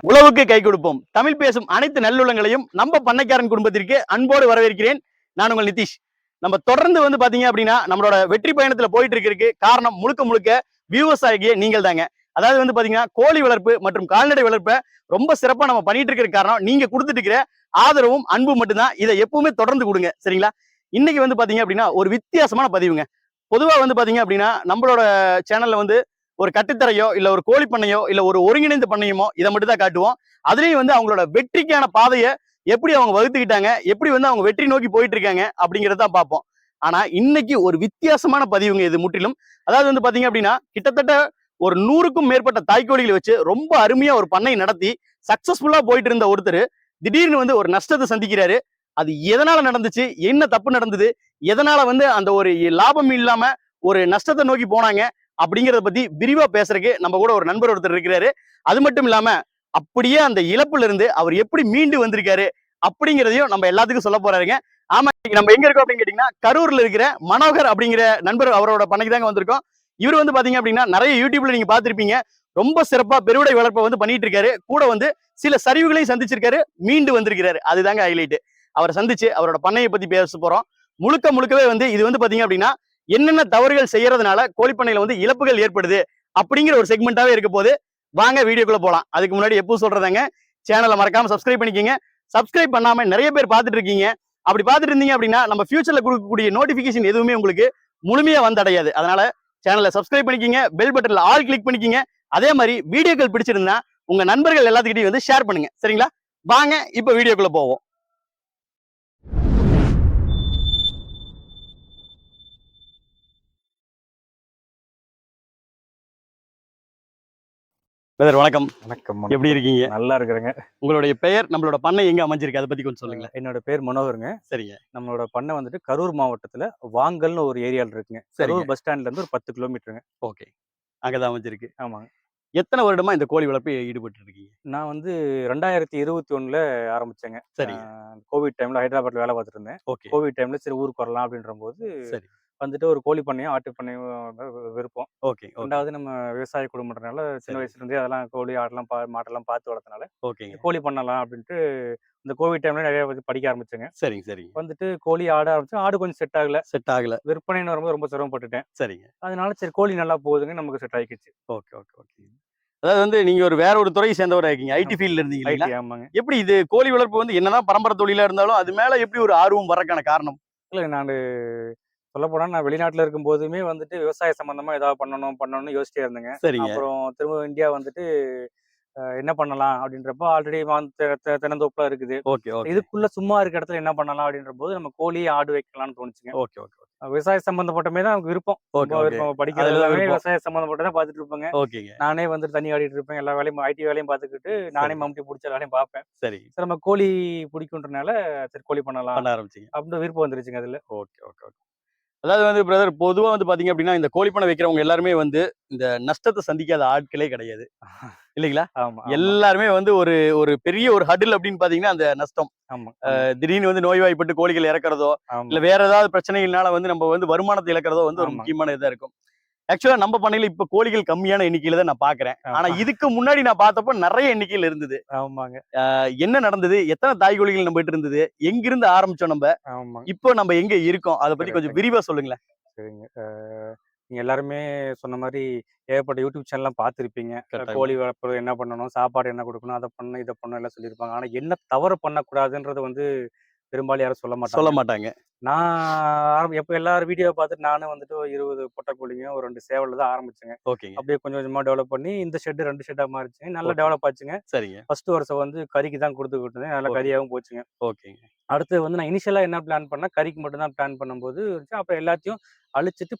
உழவுக்கு கை கொடுப்போம். தமிழ் பேசும் அனைத்து நல்லுள்ளங்களையும் நம்ம பண்ணைக்காரன் குடும்பத்திற்கு அன்போடு வரவேற்கிறேன். நான் உங்கள் நிதிஷ். நம்ம தொடர்ந்து பாத்தீங்க அப்படின்னா நம்மளோட வெற்றி பயணத்துல போயிட்டு இருக்கிறதுக்கு காரணம் முழுக்க முழுக்க வியூவர்ஸ் ஆகிய நீங்கள் தாங்க. அதாவது பாத்தீங்கன்னா கோழி வளர்ப்பு மற்றும் கால்நடை வளர்ப்பை ரொம்ப சிறப்பா நம்ம பண்ணிட்டு இருக்கிற காரணம் நீங்க கொடுத்துட்டு இருக்கிற ஆதரவும் அன்பு மட்டும்தான். இதை எப்பவுமே தொடர்ந்து கொடுங்க, சரிங்களா? இன்னைக்கு பாத்தீங்க அப்படின்னா ஒரு வித்தியாசமான பதிவுங்க. பொதுவா பாத்தீங்க அப்படின்னா நம்மளோட சேனல்ல ஒரு கட்டுத்தரையோ இல்ல ஒரு கோழி பண்ணையோ இல்ல ஒரு ஒருங்கிணைந்த பண்ணையுமோ இதை மட்டும் தான் காட்டுவோம். அதுலயும் அவங்களோட வெற்றிக்கான பாதையை எப்படி அவங்க வகுத்துக்கிட்டாங்க, எப்படி அவங்க வெற்றி நோக்கி போயிட்டு இருக்காங்க அப்படிங்கறத பார்ப்போம். ஆனா இன்னைக்கு ஒரு வித்தியாசமான பதிவுங்க இது முற்றிலும். அதாவது பாத்தீங்க அப்படின்னா கிட்டத்தட்ட ஒரு 100க்கும் மேற்பட்ட தாய்க்கோழிகளை வச்சு ரொம்ப அருமையா ஒரு பண்ணை நடத்தி சக்சஸ்ஃபுல்லா போயிட்டு இருந்த ஒருத்தர் திடீர்னு ஒரு நஷ்டத்தை சந்திக்கிறாரு. அது எதனால நடந்துச்சு, என்ன தப்பு நடந்தது, எதனால அந்த ஒரு லாபம் இல்லாம ஒரு நஷ்டத்தை நோக்கி போனாங்க அப்படிங்கறத பத்தி விரிவா பேசுறதுக்கு நம்ம கூட ஒரு நண்பர் ஒருத்தர் இருக்கிறாரு. அது மட்டும் இல்லாம அப்படியே அந்த இழப்புல இருந்து அவர் எப்படி மீண்டு வந்திருக்காரு அப்படிங்கிறதையும் நம்ம எல்லாத்துக்கும் சொல்ல போறாருங்க. ஆமா, நம்ம எங்க இருக்கோம் அப்படின்னு கேட்டீங்கன்னா கரூர்ல இருக்கிற மனோகர் அப்படிங்கிற நண்பர் அவரோட பண்ணைக்கு தாங்க வந்திருக்கோம். இவர் பாத்தீங்க அப்படின்னா நிறைய யூடியூப்ல நீங்க பாத்திருப்பீங்க. ரொம்ப சிறப்பா பெருவிடை வளர்ப்பை பண்ணிட்டு இருக்காரு. கூட சில சரிவுகளையும் சந்திச்சிருக்காரு, மீண்டு வந்திருக்கிறாரு. அதுதாங்க ஹைலைட். அவரை சந்திச்சு அவரோட பண்ணையை பத்தி பேச போறோம். முழுக்கவே இது பாத்தீங்க அப்படின்னா என்னென்ன தவறுகள் செய்யறதுனால கோழிப்பண்ணையில இழப்புகள் ஏற்படுது அப்படிங்கிற ஒரு செக்மெண்டாவே இருக்க போது. வாங்க வீடியோக்குள்ள போலாம். அதுக்கு முன்னாடி எப்போ சொல்றதாங்க, சேனலை மறக்காம சப்ஸ்கிரைப் பண்ணிக்கோங்க. சப்ஸ்கிரைப் பண்ணாம நிறைய பேர் பார்த்துட்டு இருக்கீங்க. அப்படி பார்த்துட்டு இருந்தீங்க அப்படின்னா நம்ம ஃபியூச்சர்ல கொடுக்கக்கூடிய நோட்டிபிகேஷன் எதுவுமே உங்களுக்கு முழுமையா வந்தடையாது. அதனால சேனலை சப்ஸ்கிரைப் பண்ணிக்கோங்க, பெல் பட்டன்ல ஆல் கிளிக் பண்ணிக்கோங்க. அதே மாதிரி வீடியோக்கள் பிடிச்சிருந்தா உங்க நண்பர்கள் எல்லாத்துக்கிட்டையும் ஷேர் பண்ணுங்க, சரிங்களா? வாங்க இப்ப வீடியோக்குள்ள போவோம். வணக்கம். வணக்கம். எப்படி இருக்கீங்க? நல்லா இருக்கிறேங்க. உங்களுடைய பெயர், நம்மளோட பண்ணை எங்க அமைஞ்சிருக்கு, அதை பத்தி கொஞ்சம் சொல்லுங்க. என்னோட பேர் மனோகருங்க. சரிங்க. நம்மளோட பண்ணை கரூர் மாவட்டத்துல வாங்கல்னு ஒரு ஏரியால இருக்குங்க. கரூர் பஸ் ஸ்டாண்ட்ல இருந்து ஒரு 10 கிலோமீட்டருங்க. ஓகே, அங்கதான் அமைஞ்சிருக்கு. ஆமாங்க. எத்தனை வருடமா இந்த கோழி வளர்ப்பு ஈடுபட்டு இருக்கீங்க? நான் 2021ல ஆரம்பிச்சேங்க. சரி. கோவிட் டைம்ல ஹைதராபாத்ல வேலை பார்த்துட்டு இருந்தேன். ஓகே. கோவிட் டைம்ல சரி ஊருக்கு வரலாம் அப்படின்ற போது சரி ஒரு கோழி பண்ணையும் ஆட்டு பண்ணையும் விருப்பம். ஓகே. ரெண்டாவது நம்ம விவசாய குடும்பம்ன்றனால சின்ன வயசுல இருந்தே அதெல்லாம் கோழி ஆடெல்லாம் மாட்டெல்லாம் பார்த்து வளர்த்தனால ஓகேங்க, கோழி பண்ணலாம் அப்படின்ட்டு இந்த கோவிட் டைம்ல நிறைய படிக்க ஆரம்பிச்சேங்க. சரிங்க. சரி. கோழி ஆட ஆரம்பிச்சு ஆடு கொஞ்சம் செட் ஆகல. விற்பனைன்னு வரும்போது ரொம்ப சிரமப்பட்டுட்டேன். சரிங்க. அதனால சரி கோழி நல்லா போகுதுங்க, நமக்கு செட் ஆகிடுச்சு. Okay okay okay. அதாவது நீங்க ஒரு வேற ஒரு துறையை சேர்ந்தவரா இருக்கீங்க, ஐடி ஃபீல்ட்ல இருந்தீங்க இல்லையா? ஆமாங்க. எப்படி இது கோழி வளர்ப்பு என்னதான் பரம்பரை தொழிலா இருந்தாலும் அது மேல எப்படி ஒரு ஆர்வம் வரக்கான காரணம்? இல்ல, நான் சொல்ல போனா நான் வெளிநாட்டுல இருக்கும் போதுமே விவசாய சம்பந்தமா ஏதாவது பண்ணணும்னு யோசிச்சிட்டே இருந்தேங்க. சரிங்க. அப்புறம் திரும்ப இந்தியா என்ன பண்ணலாம் அப்படின்றப்போ ஆல்ரெடி தென்னந்தோப்புலாம் இருக்குது. Okay okay. இதுக்குள்ள சும்மா இருக்க இடத்துல என்ன பண்ணலாம் அப்படின்ற போது நம்ம கோழி ஆடு வைக்கலாம்னு தோணுச்சுங்க. Okay okay. விவசாய சம்பந்தப்பட்டமே தான் நமக்கு விருப்பம். படிக்கிறது எல்லாமே விவசாய சம்பந்தப்பட்டதான் பார்த்துட்டு இருப்பேங்க. ஓகேங்க. நானே தண்ணி ஆடிட்டு இருப்பேன். எல்லா வேலையும் ஐடி வேலையும் பார்த்துக்கிட்டு நானே மம்முட்டி பிடிச்ச வேலையும் பார்ப்பேன். சரி. சரி, நம்ம கோழி பிடிக்குன்றனால சரி கோழி பண்ண ஆரம்பிச்சிங்க அப்படின்னு விருப்பம் வந்துருச்சுங்க அதுல. Okay okay okay. அதாவது பிரதர் பொதுவா பாத்தீங்க அப்படின்னா இந்த கோழி பண்ணை வைக்கிறவங்க எல்லாருமே இந்த நஷ்டத்தை சந்திக்காத ஆட்களே கிடையாது இல்லைங்களா? எல்லாருமே ஒரு ஒரு பெரிய ஒரு ஹடில் அப்படின்னு பாத்தீங்கன்னா அந்த நஷ்டம். திடீர்னு நோய்வாய்ப்பட்டு கோழிகள் இறக்குறதோ இல்ல வேற ஏதாவது பிரச்சனைகள்னால நம்ம வருமானத்தை இழக்கிறதோ ஒரு முக்கியமான இதா இருக்கும். ஆக்சுவலா நம்ம பண்ணையில இப்ப கோழிகள் கம்மியான எண்ணிக்கையில தான் நான் பாக்குறேன். ஆனா இதுக்கு முன்னாடி நான் பார்த்தப்ப நிறைய எண்ணிக்கையில் இருந்தது. ஆமாங்க. என்ன நடந்தது, எத்தனை தாய் கோழிகள் நம்ம கிட்ட இருந்தது, எங்கிருந்து ஆரம்பிச்சோம் நம்ம, இப்போ நம்ம எங்க இருக்கோம், அதை பத்தி கொஞ்சம் விரிவா சொல்லுங்களேன். சரிங்க. நீங்க எல்லாருமே சொன்ன மாதிரி ஏகப்பட்ட யூடியூப் சேனல்லாம் பார்த்துருப்பீங்க. கோழி வளர்ப்பு என்ன பண்ணணும், சாப்பாடு என்ன கொடுக்கணும், அதை பண்ணணும் இதை பண்ணணும் எல்லாம் சொல்லியிருப்பாங்க. ஆனா என்ன தவறு பண்ணக்கூடாதுன்றது பெரும்பாலும் யாரும் சொல்ல மாட்டாங்க. நான் எப்ப எல்லாரும் வீடியோ பார்த்துட்டு நானும் 20 பொட்டைக்கோழியும் ஒரு 2 சேவல் தான் ஆரம்பிச்சேங்க. ஓகேங்க. அப்படியே கொஞ்சம் கொஞ்சமா டெவலப் பண்ணி இந்த ஷெட் 2 ஷெட்டா மாறிச்சுங்க. நல்லா டெவலப் ஆச்சுங்க. சரிங்க. ஃபர்ஸ்ட் வருஷம் கறிக்கு தான் கொடுத்துக்கிட்டு இருந்தேன். நல்லா கறியாகவும் போச்சுங்க. ஓகேங்க. அடுத்து நான் இனிஷியலா என்ன பிளான் பண்ணா கறிக்கு மட்டும் தான் பிளான் பண்ணும்போது அப்புறம் எல்லாத்தையும் அழிச்சிட்டு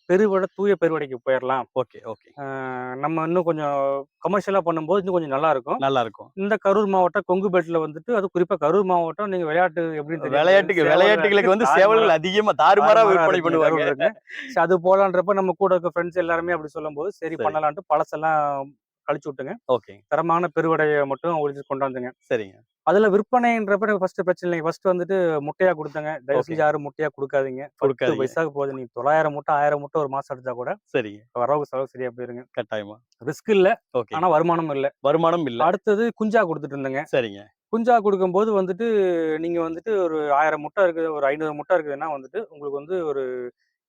தூய பெருவடைக்கு போயிடலாம். Okay okay. நம்ம இன்னும் கொஞ்சம் கமர்ஷியலா பண்ணும்போது இன்னும் கொஞ்சம் நல்லா இருக்கும். இந்த கரூர் மாவட்டம் கொங்கு பெல்ட்ல அது குறிப்பா கரூர் மாவட்டம் நீங்க விளையாட்டு எப்படி விளையாட்டுகளுக்கு சேவல்கள் அதிகமா தாறுமாறா விற்பனை பண்ணுவாங்க. அது போலான்றப்ப நம்ம கூட இருக்க ஃப்ரெண்ட்ஸ் எல்லாருமே அப்படி சொல்லும் போது சரி பண்ணலான்ட்டு பழசெல்லாம் கழிச்சு விட்டுங்க. ஓகே. தரமான பெருவடையை மட்டும் ஒழிச்சு கொண்டு வந்துங்க. சரிங்க. அதுல விற்பனைன்றப்ப எனக்கு ஃபர்ஸ்ட் பிரச்சனை இல்லைங்க. ஃபர்ஸ்ட் வந்துட்டு முட்டையா கொடுத்தங்க. தயவு ஓகே. செஞ்சு யாரும் முட்டையா கொடுக்காதீங்க. 10 கொடுக்காதீங்க. பைசாக்கு போகுது. நீங்க 900 முட்டை 1000 முட்டை ஒரு மாசம் எடுத்தா கூட சரிங்க. வரவு செலவு சரியா போயிருங்க. கட்டாயமா. ரிஸ்க் இல்ல, ஓகே. ஆனா வருமானம் இல்ல. வருமானம் இல்ல. அடுத்தது குஞ்சா கொடுத்துட்டு இருந்தேங்க. சரிங்க. குஞ்சா கொடுக்கும்போது வந்துட்டு நீங்க வந்துட்டு ஒரு 1000 முட்டை இருக்குது, ஒரு 500 முட்டை இருக்குதுன்னா வந்துட்டு உங்களுக்கு வந்து ஒரு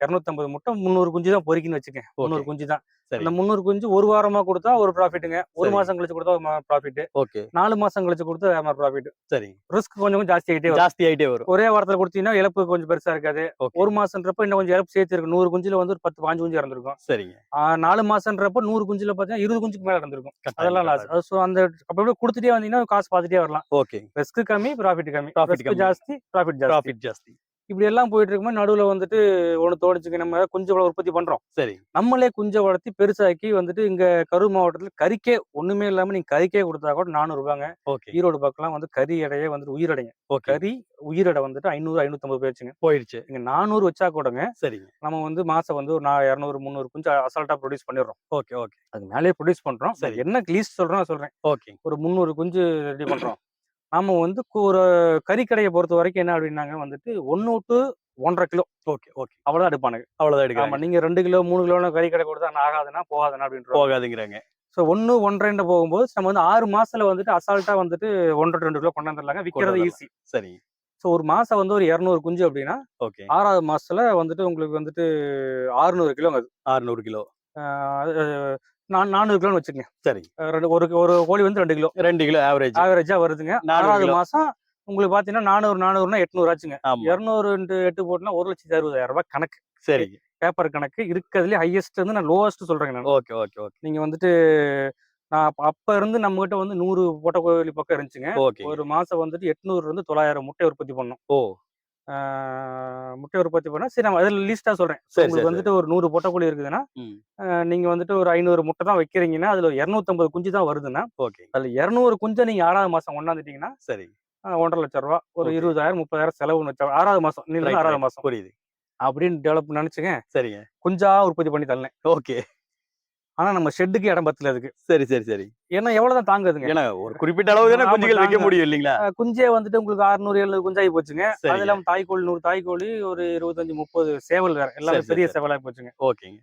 250 முட்டை 300 குஞ்சு தான் பொரிக்குன்னு வச்சுக்கங்க. 300 குஞ்சு தான். சரி. அந்த 300 குஞ்சு ஒரு வாரமா கொடுத்தா ஒரு ப்ராஃபிட்டுங்க. ஒரு சரி. மாசம் கழிச்சு கொடுத்தா ஒரு ப்ராஃபிட். ஓகே. 4 மாசம் கழிச்சு கொடுத்தா வேற மாதிரி ப்ராஃபிட். சரி. ரிஸ்க் கொஞ்சம் கொஞ்சம் ஜாஸ்தி ஆகிட்டே வரும். ஜாஸ்தி ஆயிட்டே வரும். ஒரே வாரத்துல கொடுத்தீங்கன்னா இழப்பு கொஞ்சம் பெருசா இருக்காது. ஓகே. ஒரு மாசம்ன்றப்ப இன்னும் கொஞ்சம் இழப்பு சேர்த்து இருக்கும். 100 குஞ்சுல வந்து ஒரு 10 15 குஞ்சு இறந்துருக்கும். சரிங்க. 4 மாசம்ன்றப்ப 100 குஞ்சுல பாத்தீங்கன்னா 20 குஞ்சுக்கு மேல இறந்துருக்கும். கட்டாயம், அதெல்லாம் லாஸ். கட்டாயம். ஸோ அந்த அப்படி கொடுத்துட்டே வந்தீங்கன்னா காசு பார்த்துட்டே வரலாம். ஓகே. ரிஸ்க் கம்மி, ப்ராஃபிட் கம்மி. Profit ரிஸ்க் கம்மி. ஜாஸ்தி, ப்ராஃபிட் ஜாஸ்தி. ப்ராஃபிட் ஜாஸ்தி. இப்படி எல்லாம் போயிட்டு இருக்கும்போது நடுவுல வந்துட்டு ஒண்ணு தோணுச்சுங்க, நம்ம குஞ்சு வள உற்பத்தி பண்றோம். சரி. நம்மளே குஞ்சை வளர்த்தி பெருசாக்கி வந்துட்டு இங்க கரூர் மாவட்டத்துல கறிக்கே ஒண்ணுமே இல்லாம நீங்க கறிக்கே கொடுத்தா கூட 400 ரூபாங்க. ஓகே. ஈரோடு பக்கம்லாம் வந்து கறி எடையே வந்துட்டு உயிரடைங்க. ஓகே. கறி உயிரடை வந்துட்டு 500 550 போயிடுச்சுங்க. போயிடுச்சு. நீங்க 400 வச்சா கூடங்க சரிங்க. நம்ம வந்து மாசம் வந்து ஒரு 200 300 குஞ்சு அசால்ட்டா ப்ரொடியூஸ் பண்ணிடுறோம். ஓகே. ஓகே. அது மேலே ப்ரொடியூஸ் பண்றோம். சரி. என்ன லீஸ்ட் சொல்றேன் சொல்றேன். ஓகே. ஒரு 300 குஞ்சு ரெடி பண்றோம். நாம வந்து ஒரு கறிக்கடையை பொறுத்த வரைக்கும் என்ன அப்படின்னாங்க வந்துட்டு 1 to 1.5 கிலோ. ஓகே. ஓகே. அவ்வளவுதான் எடுப்பானுங்க. அவ்வளவுதான் ஆமா, எடுக்கறாங்க. நீங்க 2 கிலோ 3 கிலோ கறிக்கடை கொடுத்தா நான் ஆகாதுன்னா போகாதுன்னா அப்படின்ற போகாதுங்கறாங்க. ஸோ 1 1.5 போகும்போது நம்ம வந்து 6 மாசத்துல வந்துட்டு அசால்ட்டா வந்துட்டு 1 to 2 கிலோ கொண்டு வந்துடலாங்க. விற்கிறது ஈஸி. சரி. ஸோ ஒரு மாசம் வந்து ஒரு 200 குஞ்சு அப்படின்னா ஓகே. 6வது மாசத்துல வந்துட்டு உங்களுக்கு வந்துட்டு 600 கிலோங்க. அது 600 கிலோ. 400 கிலோன்னு வச்சுக்கங்க. சரி. ஒரு ஒரு கோழி வந்து 2 கிலோ 2 கிலோ ஆவரேஜ். ஆவரேஜா வருதுங்க. 400 6வது கிலோ. மாசம் உங்களுக்கு பாத்தீங்கன்னா 400னா 800 ஆச்சுங்க. ஆமா. 200 into 8 போட்டுனா 1,60,000 ரூபாய் கணக்கு. சரி. பேப்பர் கணக்கு இருக்கிறதுலே ஹையஸ்ட் வந்து நான் லோவஸ்ட் சொல்றேங்க நான். ஓகே. ஓகே. ஓகே. நீங்க வந்துட்டு நான் அப்ப இருந்து நம்ம கிட்ட வந்து 100 பொட்டைக்கோழி பக்கம் இருந்துச்சுங்க. ஓகே. ஒரு மாசம் வந்துட்டு 800 இருந்து 900 முட்டை உற்பத்தி பண்ணோம். ஓ. முட்டை உற்பத்தி பண்ணா சரி நம்ம அதில் லீஸ்டா சொல்றேன். சரி, உங்களுக்கு சரி, வந்துட்டு ஒரு 100 பொட்டைக்கோழி இருக்குதுன்னா ம். நீங்க வந்துட்டு ஒரு 500 முட்டை தான் வைக்கிறீங்கன்னா அதுல ஒரு 250 குஞ்சு தான் வருதுன்னா ஓகே. அதுல 200 குஞ்சை நீங்க 6வது மாசம் கொண்டாந்துட்டீங்கன்னா சரி. 1,50,000 ரூபாய் ஒரு ஓகே. 20,000 30,000 செலவுன்னு வச்சா 6வது மாசம் நீங்க ரைட், 6வது ரைட். மாசம் புரியுது. அப்படின்னு டெவலப் நினைச்சுங்க. சரிங்க. குஞ்சா உற்பத்தி பண்ணி தள்ளேன். ஓகே. ஆனா நம்ம ஷெட்டுக்கு இடம் பத்தல அதுக்கு. சரி, சரி, சரி. ஏன்னா எவ்வளவுதான் தாங்குதுங்க. ஏன்னா ஒரு குறிப்பிட்ட அளவு தானே ஆமா, குஞ்சுகள் வைக்க தாங்க. முடியும் இல்லீங்களா? குஞ்சே வந்துட்டு உங்களுக்கு 600 700 குஞ்சாகி போச்சுங்க. அது சரிங்க. இல்லாம தாய்க்கோழி 100 தாய்க்கோழி ஒரு 25 30 சேவல் வேற. எல்லாமே சரி, பெரிய சரி. சேவலா போச்சுங்க. ஓகேங்க.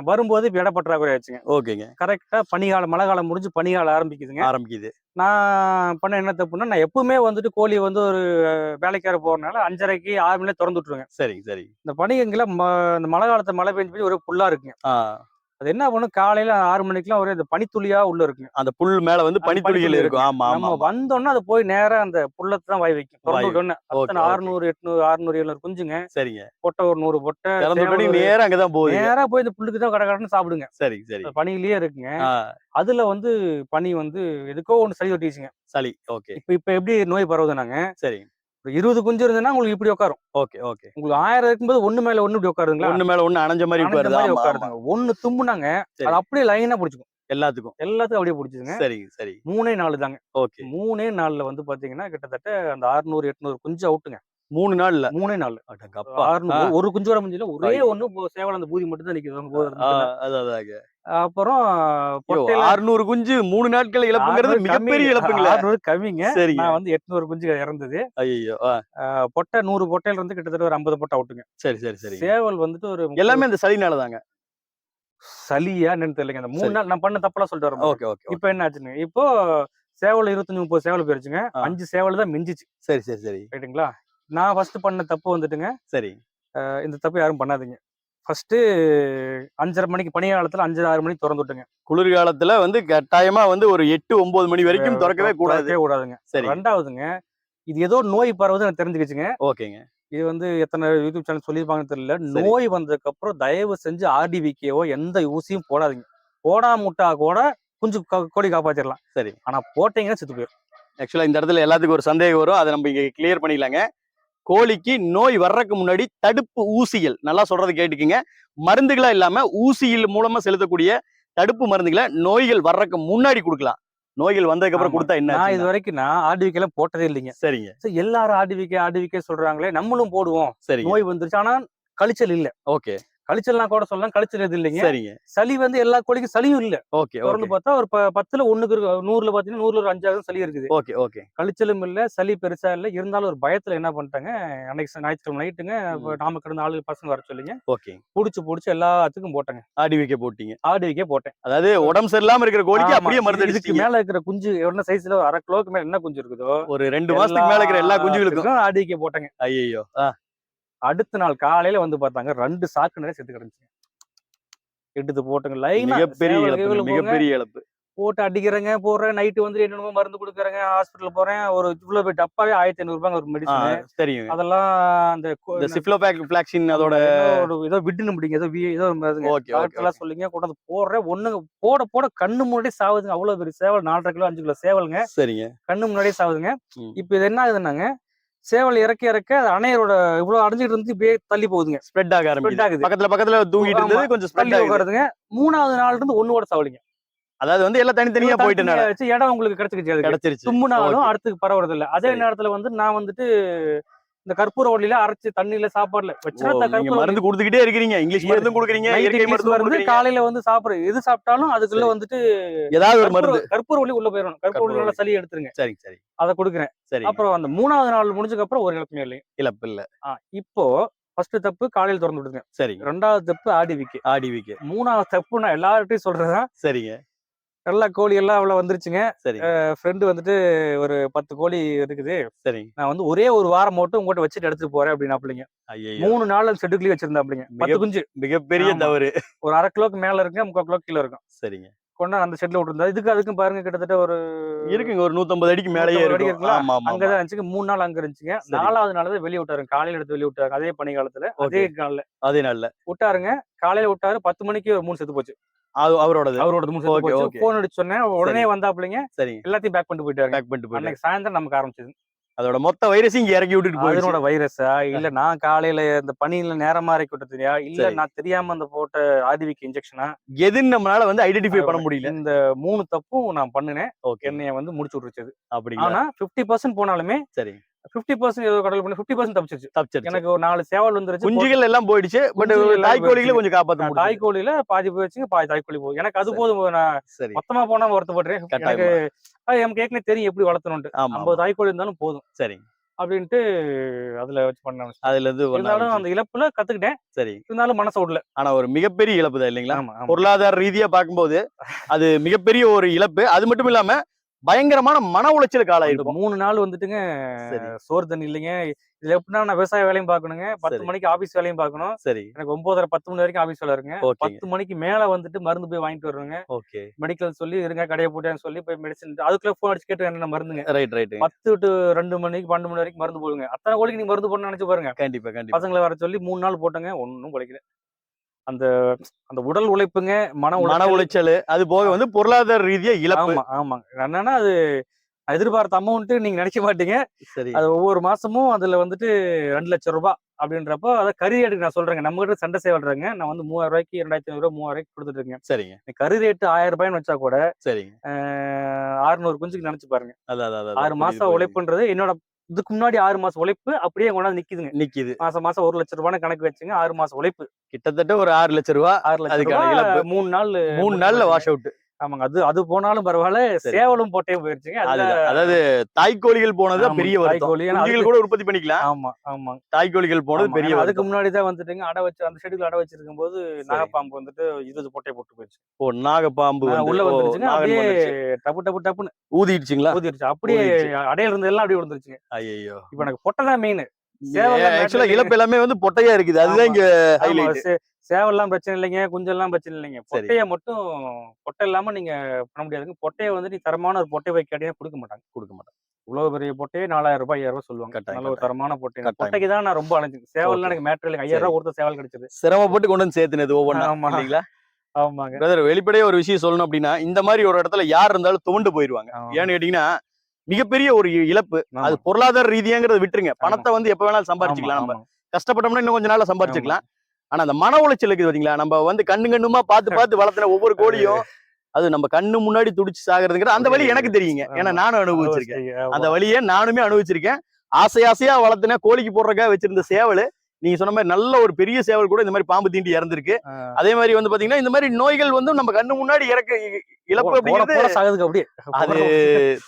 வரும்போது இப்ப இட பற்றாக்குறை ஆச்சுங்க. ஓகேங்க. கரெக்டா பனிகாலம் மழை காலம் முடிஞ்சு பனிகாலம் ஆரம்பிக்குதுங்க. ஆரம்பிக்குது. நான் பண்ண என்ன தப்புன்னா நான் எப்பவுமே வந்துட்டு கோழி வந்து ஒரு வேலைக்கார போறதுனால 5:30க்கு 6 மணில திறந்து விட்டுருவேங்க. சரிங்க, சரி. இந்த பனிங்கெல்லாம் இந்த மழை காலத்துல மழை பெஞ்சு ஒரே புல்லா இருக்குங்க. ஆ. அது என்ன பண்ணும் காலையில 6 மணிக்கெல்லாம் ஒரே இந்த பனித்துளியா உள்ள இருக்குங்க. அந்த புல் மேல வந்து பனித்துளிகள் இருக்கும். ஆமா, ஆமா, நம்ம ஆமா. வந்தோம்னா அது போய் நேரா அந்த புல்லத்தை தான் வாய் வைக்கும். திறந்து வாய் விட்டோன்னே ஓகே, அத்தனை ஓகே. 600 800 600 700 குஞ்சுங்க. சரிங்க. பொட்டை ஒரு 100 பொட்டை திறந்து சேவல் விட்டோனே ஒரு- நேரா அங்கதான் போகுது. நேரா போய் இந்த புல்லுக்கு தான் கடகடன்னு சாப்பிடுங்க. சரி, சரி. அது பனியிலேயே இருக்குங்க. ஆ. அதுல வந்து பனி வந்து எதுக்கோ ஒண்ணு சளி ஒட்டிச்சுங்க. சளி. ஓகே. இப்ப எப்படி நோய் பரவுதுனாங்க, சரி. ஒரு 20 குஞ்சு இருந்ததுன்னா உங்களுக்கு இப்படி உட்காரும். Okay, okay. உங்களுக்கு 1000 இருக்கும்போது ஒண்ணு மேல ஒண்ணு இப்படி உட்காருங்களா? ஒண்ணு மேல ஒண்ணு அணைஞ்ச மாதிரி அணைஞ்ச உட்காருது. மாதிரி ஆமா, ஆமா. உட்காருதுங்க. ஒண்ணு தும்புனாங்க சரி. அது அப்படியே லைனா பிடிச்சுக்கும். எல்லாத்துக்கும். எல்லாத்துக்கும் அப்படியே பிடிச்சுதுங்க. சரி, சரி. 3 4 தாங்க. ஓகே. 3 4 வந்து பாத்தீங்கன்னா கிட்டத்தட்ட அந்த 600 800 குஞ்சு அவுட்டுங்க. 3 நாள்ல. 3 4 அடங்கப்பா. 600 ஒரு குஞ்சு வர முடியல. ஒரே ஐயோ. ஒண்ணு சேவல் அந்த பூதி மட்டும் தான் நிக்குது. அதாங்க. அப்புறம் பொட்டையில 600 குஞ்சு 3 நாட்கள் இழப்புங்கிறது 600 கம்மி. மிகப்பெரிய இழப்புங்களே. 600 கம்மிங்க. சரிங்க. நான் வந்து 800 குஞ்சு இறந்தது. ஐயோ. பொட்டை 100 பொட்டையில இருந்து கிட்டத்தட்ட ஒரு 50 பொட்டை அவுட்டுங்க. சரி, சரி, சரி. சேவல் வந்துட்டு ஒரு 30 எல்லாமே இந்த சளினால தாங்க. சளியா என்னன்னு தெரியலங்க. அந்த 3 சரி. நாள் நான் பண்ண தப்பெல்லாம் சொல்லிட்டு வரேன். Okay, okay. இப்ப என்ன ஆச்சுங்க, இப்போ சேவல் 25 30 சேவல் போயிருச்சுங்க. ஆ. 5 சேவல் தான் மிஞ்சிச்சு. சரி, சரி, சரி. ரைட்டுங்களா? நான் ஃபர்ஸ்ட் பண்ண தப்பு வந்துட்டுங்க, சரி. இந்த தப்பு யாரும் பண்ணாதீங்க. ஃபர்ஸ்ட் 5:30 மணிக்கு பனி காலத்துல 5 6 மணிக்கு திறந்து விட்டுங்க. குளிர்காலத்துல வந்து கட்டாயமா வந்து ஒரு 8 9 மணி வரைக்கும் திறக்கவே கூடாது. திறக்கவே கூடாதுங்க. சரி. 2வதுங்க, இது ஏதோ நோய் பரவுது எனக்கு தெரிஞ்சுக்கிச்சுங்க. ஓகேங்க. இது வந்து எத்தனை யூடியூப் சேனல் சொல்லியிருப்பாங்கன்னு தெரியல. சரி. நோய் வந்ததுக்கு அப்புறம் தயவு செஞ்சு ஆர்டிவிகேவோ எந்த ஊசியும் போடாதீங்க. போடாம விட்டா கூட குஞ்சு கோழி காப்பாத்திடலாம். சரி. ஆனா போட்டீங்கன்னா செத்து போயிடும். ஆக்சுவலா இந்த இடத்துல எல்லாத்துக்கும் ஒரு சந்தேகம் வரும். அதை நம்ம இங்க கிளியர் பண்ணிக்கலாங்க. கோழிக்கு நோய் வர்றதுக்கு முன்னாடி தடுப்பு ஊசிகள் நல்லா சொல்றது கேட்டுக்குங்க. மருந்துகளா இல்லாம ஊசியில் மூலமா செலுத்தக்கூடிய தடுப்பு மருந்துகளை நோய்கள் வர்றதுக்கு முன்னாடி கொடுக்கலாம். நோய்கள் வந்ததுக்கு அப்புறம் ஆமா. கொடுத்தா என்ன நான் இது ஆச்சுன்னா? வரைக்கும் ஆர்டிவிகே எல்லாம் போட்டதே இல்லைங்க. சரிங்க. சரி, எல்லாரும் ஆர்டிவிகே சொல்றாங்களே நம்மளும் போடுவோம். சரிங்க. நோய் வந்துருச்சு. ஆனா கழிச்சல் இல்ல. ஓகே. கழிச்சல்லாம் கூட சொல்லலாம், கழிச்சல் எது இல்லைங்க. சரிங்க. சளி வந்து எல்லா கோழிக்கும் சளியும் இல்ல. ஓகே, தொடர்ந்து ஓகே. பார்த்தா ஒரு 10ல 1க்கு இருக்கு. 100ல பாத்தீங்கன்னா 100ல ஒரு 5 சளி இருக்குது. Okay, okay. கழிச்சலும் இல்ல, சளி பெருசா இல்ல. இருந்தாலும் ஒரு பயத்துல என்ன பண்ணிட்டாங்க, அன்னைக்கு ஞாயிற்றுக்கிழமை நைட்டுங்க ம். நாமக்கல்ல இருந்து ஆளு பசங்க வர சொல்லிங்க. ஓகே. புடிச்சு எல்லாத்துக்கும் போட்டேங்க. ஆடி வைக்க போட்டீங்க. ஆடிவிக்கே போட்டேன். அதாவது உடம்பு சரியில்லாம இருக்கிற கோழிக்கு ஆமா. அப்படியே மருந்து இதுக்கு அடிச்சிட்டீங்க. மேல இருக்கிற குஞ்சு என்ன சைஸ்ல ஒரு 1/2 கிலோவுக்கு மேல என்ன குஞ்சு இருக்குதோ, ஒரு 2 மாசத்துக்கு மேல இருக்கிற எல்லா குஞ்சுகளுக்கும். ஆடிவிக்கே போட்டேங்க. ஐயய்யோ! அடுத்த நாள் காலையில வந்து பார்த்தாங்க 2 சாக்கு நிறைய செத்து கிடந்துச்சுங்க. எடுத்து போட்டுங்க. லைனா மிகப்பெரிய சேவல் இழப்புங்க. கீவல் போங்க. மிகப்பெரிய இழப்பு. போட்டு அடிக்கிறேங்க, போடுறேன். நைட்டு வந்து என்னென்னமோ மருந்து குடுக்குறேங்க. ஹாஸ்பிட்டல் போறேன். ஒரு இவ்ளோ பெரிய டப்பாவே ரூ. 1500 ஒரு ஆ மெடிசனு. தெரியுங்க. அதெல்லாம் அந்த இந்த சிஃப்ளோஃபிளாக்சின் அதோட ஏதோ விட்டுன்னு முடிங்க. ஏதோ அதுங்க. ஓகே, ஓகே, டாக்டர்லாம் ஓகே. சொல்லிங்க கொண்டாந்து போடுறேன். ஒண்ணுங்க போட கண்ணு முன்னாடியே சாவுதுங்க. அவ்வளோ பெரிய சேவல் 4 1/2 கிலோ 5 கிலோ சேவலுங்க. சரிங்க. கண்ணு முன்னாடியே சாவுதுங்க. ம். இப்ப இது என்ன ஆகுதுன்னாங்க, சேவல் இறக்க அது அணையரோட இவ்வளோ அடைஞ்சிட்டு இருந்து இப்படியே தள்ளி போகுதுங்க. ஸ்ப்ரெட் ஆக ஸ்ப்ரெட் ஆரம்பிக்குது. ஆகுது. பக்கத்துல தூங்கிட்டு ஆமா. இருந்தது கொஞ்சம் ஸ்ப்ரெட் தள்ளி ஆகுது. உட்காருதுங்க. 3வது நாள்ல இருந்து ஒண்ணு கூட சாவலிங்க. அதாவது வந்து எல்லாம் தனித்தனியா போயிட்டனால வச்சு இடம் உங்களுக்கு கிடைச்சிக்கிச்சு அதுக்கு. கிடைச்சிருச்சு. தும்முனாலும் ஓகே. அடுத்துக்கு பரவுறது இல்ல. அதே சரி. நேரத்துல வந்து நான் வந்துட்டு இந்த கற்பூர வள்ளியில அரைச்சு தண்ணியில சாப்பாடுல ஓ! வச்சுனா நீங்க கற்பூர வள்ளி மருந்து குடுத்துக்கிட்டே இருக்கிறீங்க. இங்கிலீஷ் மருந்தும் குடுக்குறீங்க, நைட் இயற்கை இங்கிலீஷ் மருந்தும் மருந்து குடுக்குறீங்க. காலையில வந்து சாப்பிடுறது. எது சாப்பிட்டாலும் அதுக்குள்ள சரி. வந்துட்டு ஏதாவது ஒரு மருந்து. கற்பூர வள்ளி உள்ள போயிரும். கற்பூர கற்பூர வள்ளி நல்லா வள்ளி. சளி எடுத்துருங்க. சரிங்க, சரி. அத குடுக்குறேன். சரிங்க. அப்புறம் அந்த 3வது நாள் முடிஞ்சதுக்கு அப்புறம் ஒரு இழப்புமே இல்லைங்க. இழப்பு இல்ல. இப்போ ஃபர்ஸ்ட் தப்பு காலையில தொறந்து விட்டுருங்க. சரிங்க. 2வது தப்பு ஆடி விக்கு. ஆடி வீக்கு. 3வது தப்பு நான் எல்லார்கிட்டயும் சொல்றதுதான். சரிங்க. நல்லா கோழி எல்லாம் அவ்வளவு வந்துருச்சுங்க. சரிங்க. ஃப்ரெண்டு வந்துட்டு ஒரு 10 கோழி இருக்குது. சரிங்க. நான் வந்து ஒரே ஒரு வாரம் மட்டும் உங்ககிட்ட வச்சுட்டு எடுத்துட்டு போறேன் அப்படின்னாப்லிங்க. ஐயய்யோ! 3 நாள் அந்த ஷெட்டுக்குள்ளேயே வச்சிருந்தாப்லிங்க. 10 குஞ்சு. மிகப்பெரிய ஆமா. தவறு. ஒரு 1/2 கிலோக்கு மேல இருக்குங்க. 3/4 கிலோ கீழ இருக்கும். சரிங்க. கொண்டு அந்த ஷெட்ல விட்டுருந்தா. அதுக்கும் பாருங்க கிட்டத்தட்ட ஒரு இருக்குங்க. ஒரு 150 அடிக்கு மேலயே 150 அடி இருக்கும். இருக்குங்களா? ஆமாமாமா. அங்கதான் இருந்துச்சுங்க. 3 நாள் அங்க இருந்துச்சுங்க. சரி. 4வது நாள் தான் வெளிய விட்டாருங்க. காலையில எடுத்து வெளிய விட்டாரு. அதே பனி காலத்துல. ஓகே. அதே நாள்ல அதே நாள்ல. விட்டாருங்க. காலையில விட்டாரு. 10 மணிக்கு ஒரு 3 செத்து போச்சு. அவரோடது. அவரோடது 3 செத்து ஓகே, போச்சு. ஓகே. ஃபோன் அடிச்சு சொன்னேன். உடனே சரி. வந்தாப்லிங்க. சரிங்க. எல்லாத்தையும் பேக் பண்ணிட்டு போயிட்டாருங்க. பேக் பண்ணிட்டு போயிட்டாரு. அன்னைக்கு சாயந்தரம் நமக்கு ஆரம்பிச்சது. அதோட மொத்த வைரஸையும் இங்க இறக்கி விட்டுட்டு போயிடுச்சு. அதனோட வைரஸா? இல்ல நான் காலையில இந்த பனியில நேரமா இறக்கி விட்டதுலயா? இல்ல சரி. நான் தெரியாம அந்த போட்ட ஆதிவிக்கு இன்ஜெக்ஷனா? எதுன்னு நம்மளால வந்து ஐடென்டிஃபை பண்ண முடியல. இந்த 3 தப்பும் நான் பண்ணுனேன். ஓகே. என்னைய வந்து முடிச்சு விட்டுருச்சு அது. அப்படிங்களா? ஆனா 50% போனாலுமே சரி. 50% ஏதோ கடவுள் பண்ணி 50% தப்பிச்சிருச்சு. தப்பிச்சிருச்சு. எனக்கு ஒரு 4 சேவல் வந்துருச்சு. குஞ்சுகள் எல்லாம் போயிடுச்சு. பட் குஞ்சுகள் எல்லாம் தாய் கோழிகளை போயிடுச்சு. கொஞ்சம் காப்பாத்த முடியல. தாய் கோழியில பாதி போயிடுச்சுங்க. பாதி தாய் கோழி போகுது. எனக்கு அது சரி. போதும். நான் சரி. மொத்தமா போனா வருத்தப்படுறேன். எனக்கு கட்டாயமா. நமக்கு ஏற்கனவே தெரியும் எப்படி வளர்த்தணும்ட்டு. ஆமா. 50 தாய் கோழி இருந்தாலும் போதும். சரிங்க. அப்படின்ட்டு அதுல வச்சு பண்ண ஆரம்பிச்சிட்டேன். அதுல இருந்து பண்ண இருந்தாலும் ஆரம்பிச்சு. அந்த இழப்புல கத்துக்கிட்டேன். சரி. இருந்தாலும் மனச விடல. ஆனா ஒரு மிகப்பெரிய இழப்பு தான் இல்லைங்களா? ஆமா, ஆமா. பொருளாதார ரீதியா பார்க்கும்போது அது மிகப்பெரிய ஒரு இழப்பு. அது மட்டும் இல்லாம பயங்கரமான மன உளைச்சலுக்கு அந்த ஆளாயிருப்போம். 3 நாள் வந்துட்டுங்க சரி. சோறு தண்ணி இல்லைங்க. இதுல எப்படின்னா நான் விவசாய வேலையும் பார்க்கணுங்க. 10 சரி. மணிக்கு ஆபீஸ் வேலையும் பார்க்கணும். சரி. எனக்கு 9:30 10 மணி வரைக்கும் ஆபீஸ் வேலை இருக்குங்க. ஓகேங்க. 10 மணிக்கு மேல வந்துட்டு மருந்து போய் வாங்கிட்டு வரணுங்க. ஓகே. மெடிக்கல் சொல்லி இருங்க கடைய போட்டேன்னு சொல்லி போய் மெடிசன் அதுக்குள்ள ஃபோன் அடிச்சு கேட்டு என்னென்ன மருந்துங்க. ரைட்டுங்க. 10 to 2 மணிக்கு 12 மணி வரைக்கும் மருந்து போடுங்க. அத்தனை கோழிக்கு நீங்க மருந்து போடணும்னு நினைச்சு பாருங்க. கண்டிப்பா. பசங்கள வர சொல்லி 3 நாள் போட்டேங்க. ஒண்ணும் பொழைக்கல. அந்த அந்த உடல் உழைப்புங்க, மன மன உளைச்சல். அது போக வந்து பொருளாதார ரீதியா இழப்பு. ஆமாங்க. என்னன்னா அது எதிர்பார்த்த அமௌண்ட் நீங்க நினைக்க மாட்டீங்க. சரி. அது ஒவ்வொரு மாசமும் அதுல வந்துட்டு ரூ. 2,00,000 அப்படின்றப்போ அத கறி ரேட்டுக்கு நான் சொல்றேங்க. நம்ம கிட்ட சண்டை சேவல்றேங்க. நான் வந்து ரூ. 3,000 2,500 3,000 கொடுத்துட்டு இருக்கேன். சரிங்க. கறி ரேட்டு ரூ. 1,000 வச்சா கூட சரிங்க. 600 குஞ்சுக்கு நினைச்சு பாருங்க. அதான். 6 மாசம் உழைப்புன்றது என்னோட இதுக்கு முன்னாடி 6 மாசம் உழைப்பு அப்படியே கொண்டாந்து நிக்குதுங்க. நிக்குது. மாசம் ரூ. 1,00,000 கணக்கு வச்சுங்க. 6 மாசம் உழைப்பு. கிட்டத்தட்ட ஒரு ரூ. 6,00,000 6 அதுக்கான லட்சம் இழப்பு. 3 நாள் 3 நாள்ல வாஷ் அவுட். ஆமாங்க. அது போனாலும் பரவாயில்ல. சரி. சேவலும் போட்டே போயிருச்சுங்க. அதுதான். அதாவது தாய்க்கோழிகள் போனது பெரிய வருத்தம். தாய்க்கோழி குஞ்சுகள் கூட உற்பத்தி பண்ணிக்கலாம். ஆமா. தாய்க்கோழிகள் போனது பெரிய அதுக்கு வருத்தம். முன்னாடி தான் வந்துட்டுங்க அடை வச்சு அந்த ஷெட்யூல் அடை வச்சிருக்கும்போது நாகப்பாம்பு வந்துட்டு 20 பொட்டைய போட்டு போயிடுச்சு. ஓ நாகப்பாம்பு வந்து உள்ள வந்துருச்சுங்க. நாகன் அப்படியே வந்துருச்சு. டப்புன்னு ஊதிடுச்சுங்களா? ஊதிருச்சு. அப்படியே அடையில இருந்து எல்லாம் அப்படியே விழுந்துருச்சுங்க. ஐயோ. இப்ப எனக்கு பொட்டை தான் மெயின். சேவல் ஆக்சுவலா இழப்பு எல்லாமே வந்து பொட்டையா இருக்குது. அதுதான் இங்க ஹைலைட். சேவல்லாம் பிரச்சனை இல்லைங்க. குஞ்செல்லாம் பிரச்சனை இல்லைங்க. சரி. பொட்டைய மட்டும் பொட்டை இல்லாம நீங்க பண்ண முடியாதுங்க. பொட்டைய வந்து நீ தரமான ஒரு பொட்டை போய் கேட்டீங்கன்னா கொடுக்க மாட்டாங்க. இவ்வளவு பெரிய பொட்டையே ரூ. 4,000 5,000 சொல்லுவாங்க. நல்ல ஒரு தரமான பொட்டை. பொட்டைக்கு தான் நான் ரொம்ப அலைஞ்சேன். சேவல்லாம் எனக்கு மேட்டர் இல்லைங்க. 5,000 கொடுத்த சேவல் கிடைச்சது. சிரமப்பட்டு கொண்டு வந்து சேர்த்துனது ஒவ்வொன்றா இல்லீங்களா? ஆமாங்க. பிரதர் வெளிப்படையா ஒரு விஷயம் சொல்லணும் அப்படின்னா இந்த மாதிரி ஒரு இடத்துல யார் இருந்தாலும் துவண்டு போயிருவாங்க. ஏன்னு கேட்டீங்கன்னா மிகப்பெரிய ஒரு இழப்பு. அது பொருளாதார ரீதியாங்கிறத விட்டுருங்க. பணத்தை வந்து எப்ப வேணாலும் சம்பாரிச்சுக்கலாம். நம்ம கஷ்டப்பட்டோம்னா இன்னும் கொஞ்ச நாள்ல சம்பாரிச்சுக்கலாம். ஆனா அந்த மன உளைச்சல் இருக்குது பாத்தீங்களா? நம்ம வந்து கண்ணுமா பார்த்து வளர்த்துன ஒவ்வொரு கோழியும் அது நம்ம கண்ணு முன்னாடி துடிச்சு சாகுறதுங்கிற அந்த வழி எனக்கு தெரியுங்க. ஏன்னா நானும் அனுபவிச்சிருக்கேன். அந்த வழியை நானுமே அனுபவிச்சிருக்கேன். ஆசையா வளர்த்துன கோழிக்கு போடுறதுக்காக வச்சிருந்த சேவல் நீங்க சொன்ன மாதிரி நல்ல ஒரு பெரிய சேவல் கூட இந்த மாதிரி பாம்பு தீண்டி இறந்திருக்கு. அதே மாதிரி வந்து பாத்தீங்கன்னா இந்த மாதிரி நோய்கள் வந்து நம்ம கண்ணு முன்னாடி இழப்பு அப்படிங்கிறது அப்படியே அது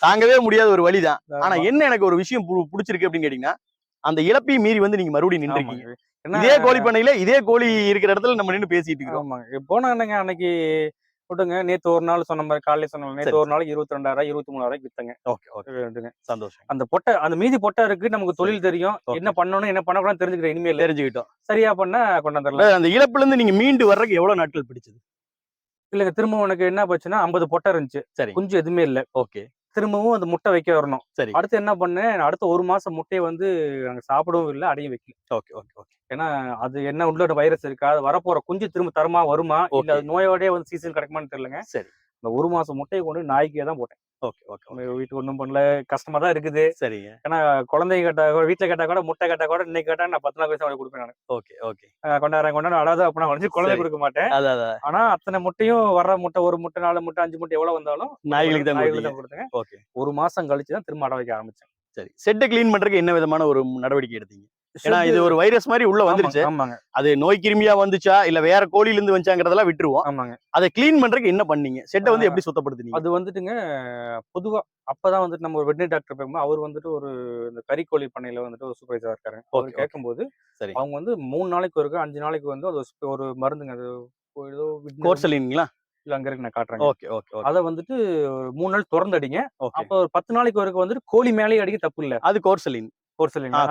தாங்கவே முடியாத ஒரு வழிதான். ஆனா என்ன எனக்கு ஒரு விஷயம் பிடிச்சிருக்கு அப்படின்னு கேட்டீங்கன்னா, அந்த இழப்பையும் மீறி வந்து நீங்க மறுபடியும் நின்றுருக்கீங்க. இதே கோழி பண்ணையில இதே கோழி இருக்கிற இடத்துல நம்ம நின்று பேசிட்டு இருக்கோம். ஆமாங்க. போனா என்னங்க அன்னைக்கு விட்டுங்க. நேத்து ஒரு நாள் சொன்ன மாதிரி காலையில சொன்ன நேத்து ஒரு நாளைக்கு 22,000 23,000 வித்தங்க. ஓகே சந்தோஷம். அந்த பொட்டை அந்த மீதி பொட்டை இருக்கு. நமக்கு தொழில் தெரியும். என்ன பண்ணணும் என்ன பண்ணக்கூடாதுன்னு தெரிஞ்சுக்கிறேன். இனிமேல் தெரிஞ்சுக்கிட்டோம். சரியா பண்ண கொண்டாந்துடலாம். அந்த இழப்புல இருந்து நீங்க மீண்டு வர்றதுக்கு எவ்வளவு நாட்கள் பிடிச்சது? இல்லங்க திரும்ப உனக்கு என்ன போச்சுன்னா 50 பொட்டை இருந்துச்சு. சரி. குஞ்சு எதுவுமே இல்ல. ஓகே. திரும்பவும் அந்த முட்டை வைக்க வரணும். சரி. அடுத்து என்ன பண்ணேன், அடுத்த 1 மாசம் முட்டைய வந்து நாங்க சாப்பிடவும் இல்ல, அடையும் வைக்கல. ஓகே. ஏன்னா அது என்ன உள்ள வைரஸ் இருக்கா? அது வரப்போற குஞ்சு திரும்ப தருமா வருமா? இல்ல அது நோயோடயே வந்து சீசன் கிடைக்குமான்னு தெரியலங்க. சரி. இந்த 1 மாசம் முட்டைய கொண்டு நாய்க்கே தான் போட்டேன். ஓகே. வீட்டுக்கு ஒண்ணும் பண்ணல. கஷ்டமா தான் இருக்குது. சரிங்க. ஏன்னா குழந்தைங்க கேட்டா வீட்டுல கேட்டா கூட முட்டை கேட்டா கூட இன்னைக்கு கேட்டா நான் 10 நாள் கழிச்சு அவனுக்கு கொடுப்பேன் நானு. ஓகே. கொண்டாடுறேன் அழாத அப்படின்னா வந்து குழந்தை கொடுக்க மாட்டேன். ஆனா அத்தனை முட்டையும் வர்ற முட்டை 1 முட்டை 4 முட்டை 5 முட்டை எவ்வளவு வந்தாலும் நாய்களுக்கு தான் கொடுத்தேங்க. 1 மாசம் கழிச்சு தான் திரும்ப அடை வைக்க ஆரம்பிச்சேன். சரி. செட்டை கிளீன் பண்றதுக்கு என்ன விதமான ஒரு நடவடிக்கை எடுத்தீங்க? ஏன்னா இது ஒரு வைரஸ் மாதிரி உள்ள வந்துருச்சு. ஆமாங்க. அது நோய் கிருமியா வந்துச்சா இல்ல வேற கோழில இருந்து வந்துச்சாங்கறதெல்லாம் விட்டுருவோம். ஆமாங்க. அதை கிளீன் பண்றதுக்கு என்ன பண்ணீங்க? செட்டை வந்து எப்படி சுத்தப்படுத்துனீங்க? அது வந்துட்டுங்க பொதுவா அப்பதான் வந்துட்டு நம்ம ஒரு வெட்டரி டாக்டர் போகும்போது அவர் வந்துட்டு ஒரு இந்த கறிக்கோழி பண்ணையில வந்துட்டு ஒரு சூப்பர்வைசரா இருக்காரு. அவர் கேட்கும்போது அவங்க வந்து 3 நாளைக்கு ஒருக்க 5 நாளைக்கு வந்து அது ஒரு மருந்துங்க. அது ஏதோ கோர்சலின்ங்களா? இல்ல அங்க இருக்கு நான் காட்டுறேன். ஓகே. அத வந்துட்டு 3 நாள் தொடர்ந்து அடிங்க. அப்ப ஒரு 10 நாளைக்கு ஒருக்க வந்துட்டு கோழி மேலேயே அடிக்க தப்பு இல்ல. அது கோர்சலின்.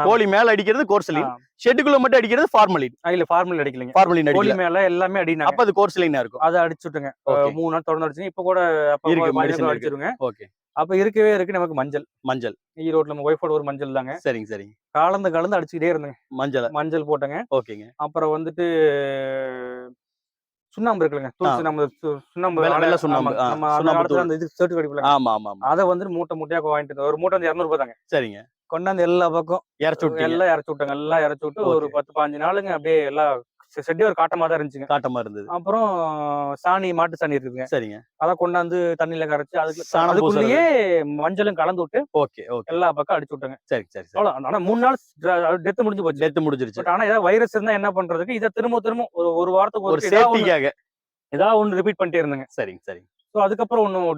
கோழி மேல அடிக்கிறது கோர்சலின். ஷெட்டுக்குள்ள மட்டும் அடிக்கிறது ஃபார்மலின். இல்ல ஃபார்மலின் அடிக்கலங்க. ஃபார்மலின் கோழி மேல எல்லாமே அடினாங்க. அப்ப அது கோர்சலினா இருக்கும். அத அடிச்சுட்டுங்க. 3 நாள் தொடர்ந்து அடிச்சீங்க. இப்ப கூட மெடிசன் அடிச்சிருங்க. ஓகே. அப்ப இருக்கவே இருக்கு நமக்கு மஞ்சள். ஈரோட்ல நம்ம ஒய்ஃபோட ஒரு மஞ்சள் தாங்க. சரிங்க. கலந்து அடிச்சுக்கிட்டே இருந்தேங்க. மஞ்சள் போட்டங்க. ஓகேங்க. அப்புறம் வந்துட்டு சுண்ணாம்பு இருக்குல்லங்க. சுண்ணாம்பு வெள்ளை சுண்ணாம்பு. நம்ம அந்த இது சர்ட் கடிப்பல. ஆமா. அத வந்து மூட்டையா வாங்கிட்டு ஒரு மூட்டை வந்து 200 ரூபாய் தாங்க. சரிங்க. கொண்டாந்து எல்லா பக்கம் எல்லாம் இறச்சு விட்டாங்க. எல்லாம் இறச்சு விட்டு ஒரு 10 15 நாளுங்க அப்படியே எல்லாம் செட்டே ஒரு காட்டமா தான் இருந்துச்சுங்க. காட்டமா இருந்தது. அப்புறம் மாட்டு சாணி இருக்குதுங்க. சரிங்க. அத கொண்டாந்து தண்ணியில கரைச்சு அதுக்குள்ளேயே மஞ்சளும் கலந்து விட்டு எல்லா பக்கம் அடிச்சு விட்டாங்க. சரி. ஆனா 3 நாள் டெத் முடிஞ்சிருச்சு. ஆனா ஏதாவது வைரஸ் இருந்தா என்ன பண்றதுக்கு இதை திரும்ப ஒரு வாரத்துக்கு ஒரு சேஃப்டிக்காக ஏதாவது ஒண்ணு ரிப்பீட் பண்ணிட்டே இருந்தேங்க. சரிங்க. சோ அதுக்கப்புறம் ஒன்னும்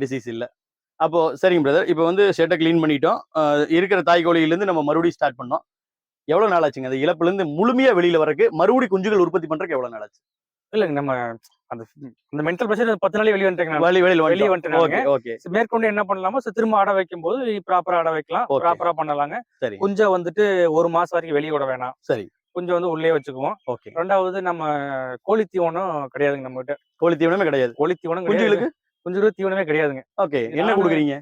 டிசீஸ் இல்ல. அப்போ சரிங்க பிரதர். இப்போ வந்து ஷெட்டை கிளீன் பண்ணிட்டோம். இருக்கிற தாய் கோழியில இருந்து நம்ம மறுபடியும் ஸ்டார்ட் பண்ணோம். எவ்வளவு நாள் ஆச்சுங்க அந்த இழப்புல இருந்து முழுமையா வெளியில வரக்கு மறுபடியும் குஞ்சுகள் உற்பத்தி பண்றதுக்கு எவ்வளவு நாள் ஆச்சு? இல்லங்க நம்ம அந்த மென்டல் பிரஷர் 10 நாளே வெளியே வந்துட்டேங்க. மேற்கொண்டு என்ன பண்ணலாமோ திரும்ப அடை வைக்கும் போது ப்ராப்பரா அடை வைக்கலாம். ப்ராப்பரா பண்ணலாங்க. குஞ்சை வந்துட்டு 1 மாசம் வரைக்கும் வெளியே விட வேணாம். சரி. கொஞ்சம் வந்து உள்ளே வச்சுக்குவோம். ரெண்டாவது நம்ம கோழி தீவனம் கிடையாதுங்க நம்ம கிட்ட. கோழி தீவனமே கிடையாது. கோழி தீவனம் குஞ்சுகளுக்கு தீவனமே கிடையாதுங்க. ஓகே. என்ன கொடுக்குறீங்க?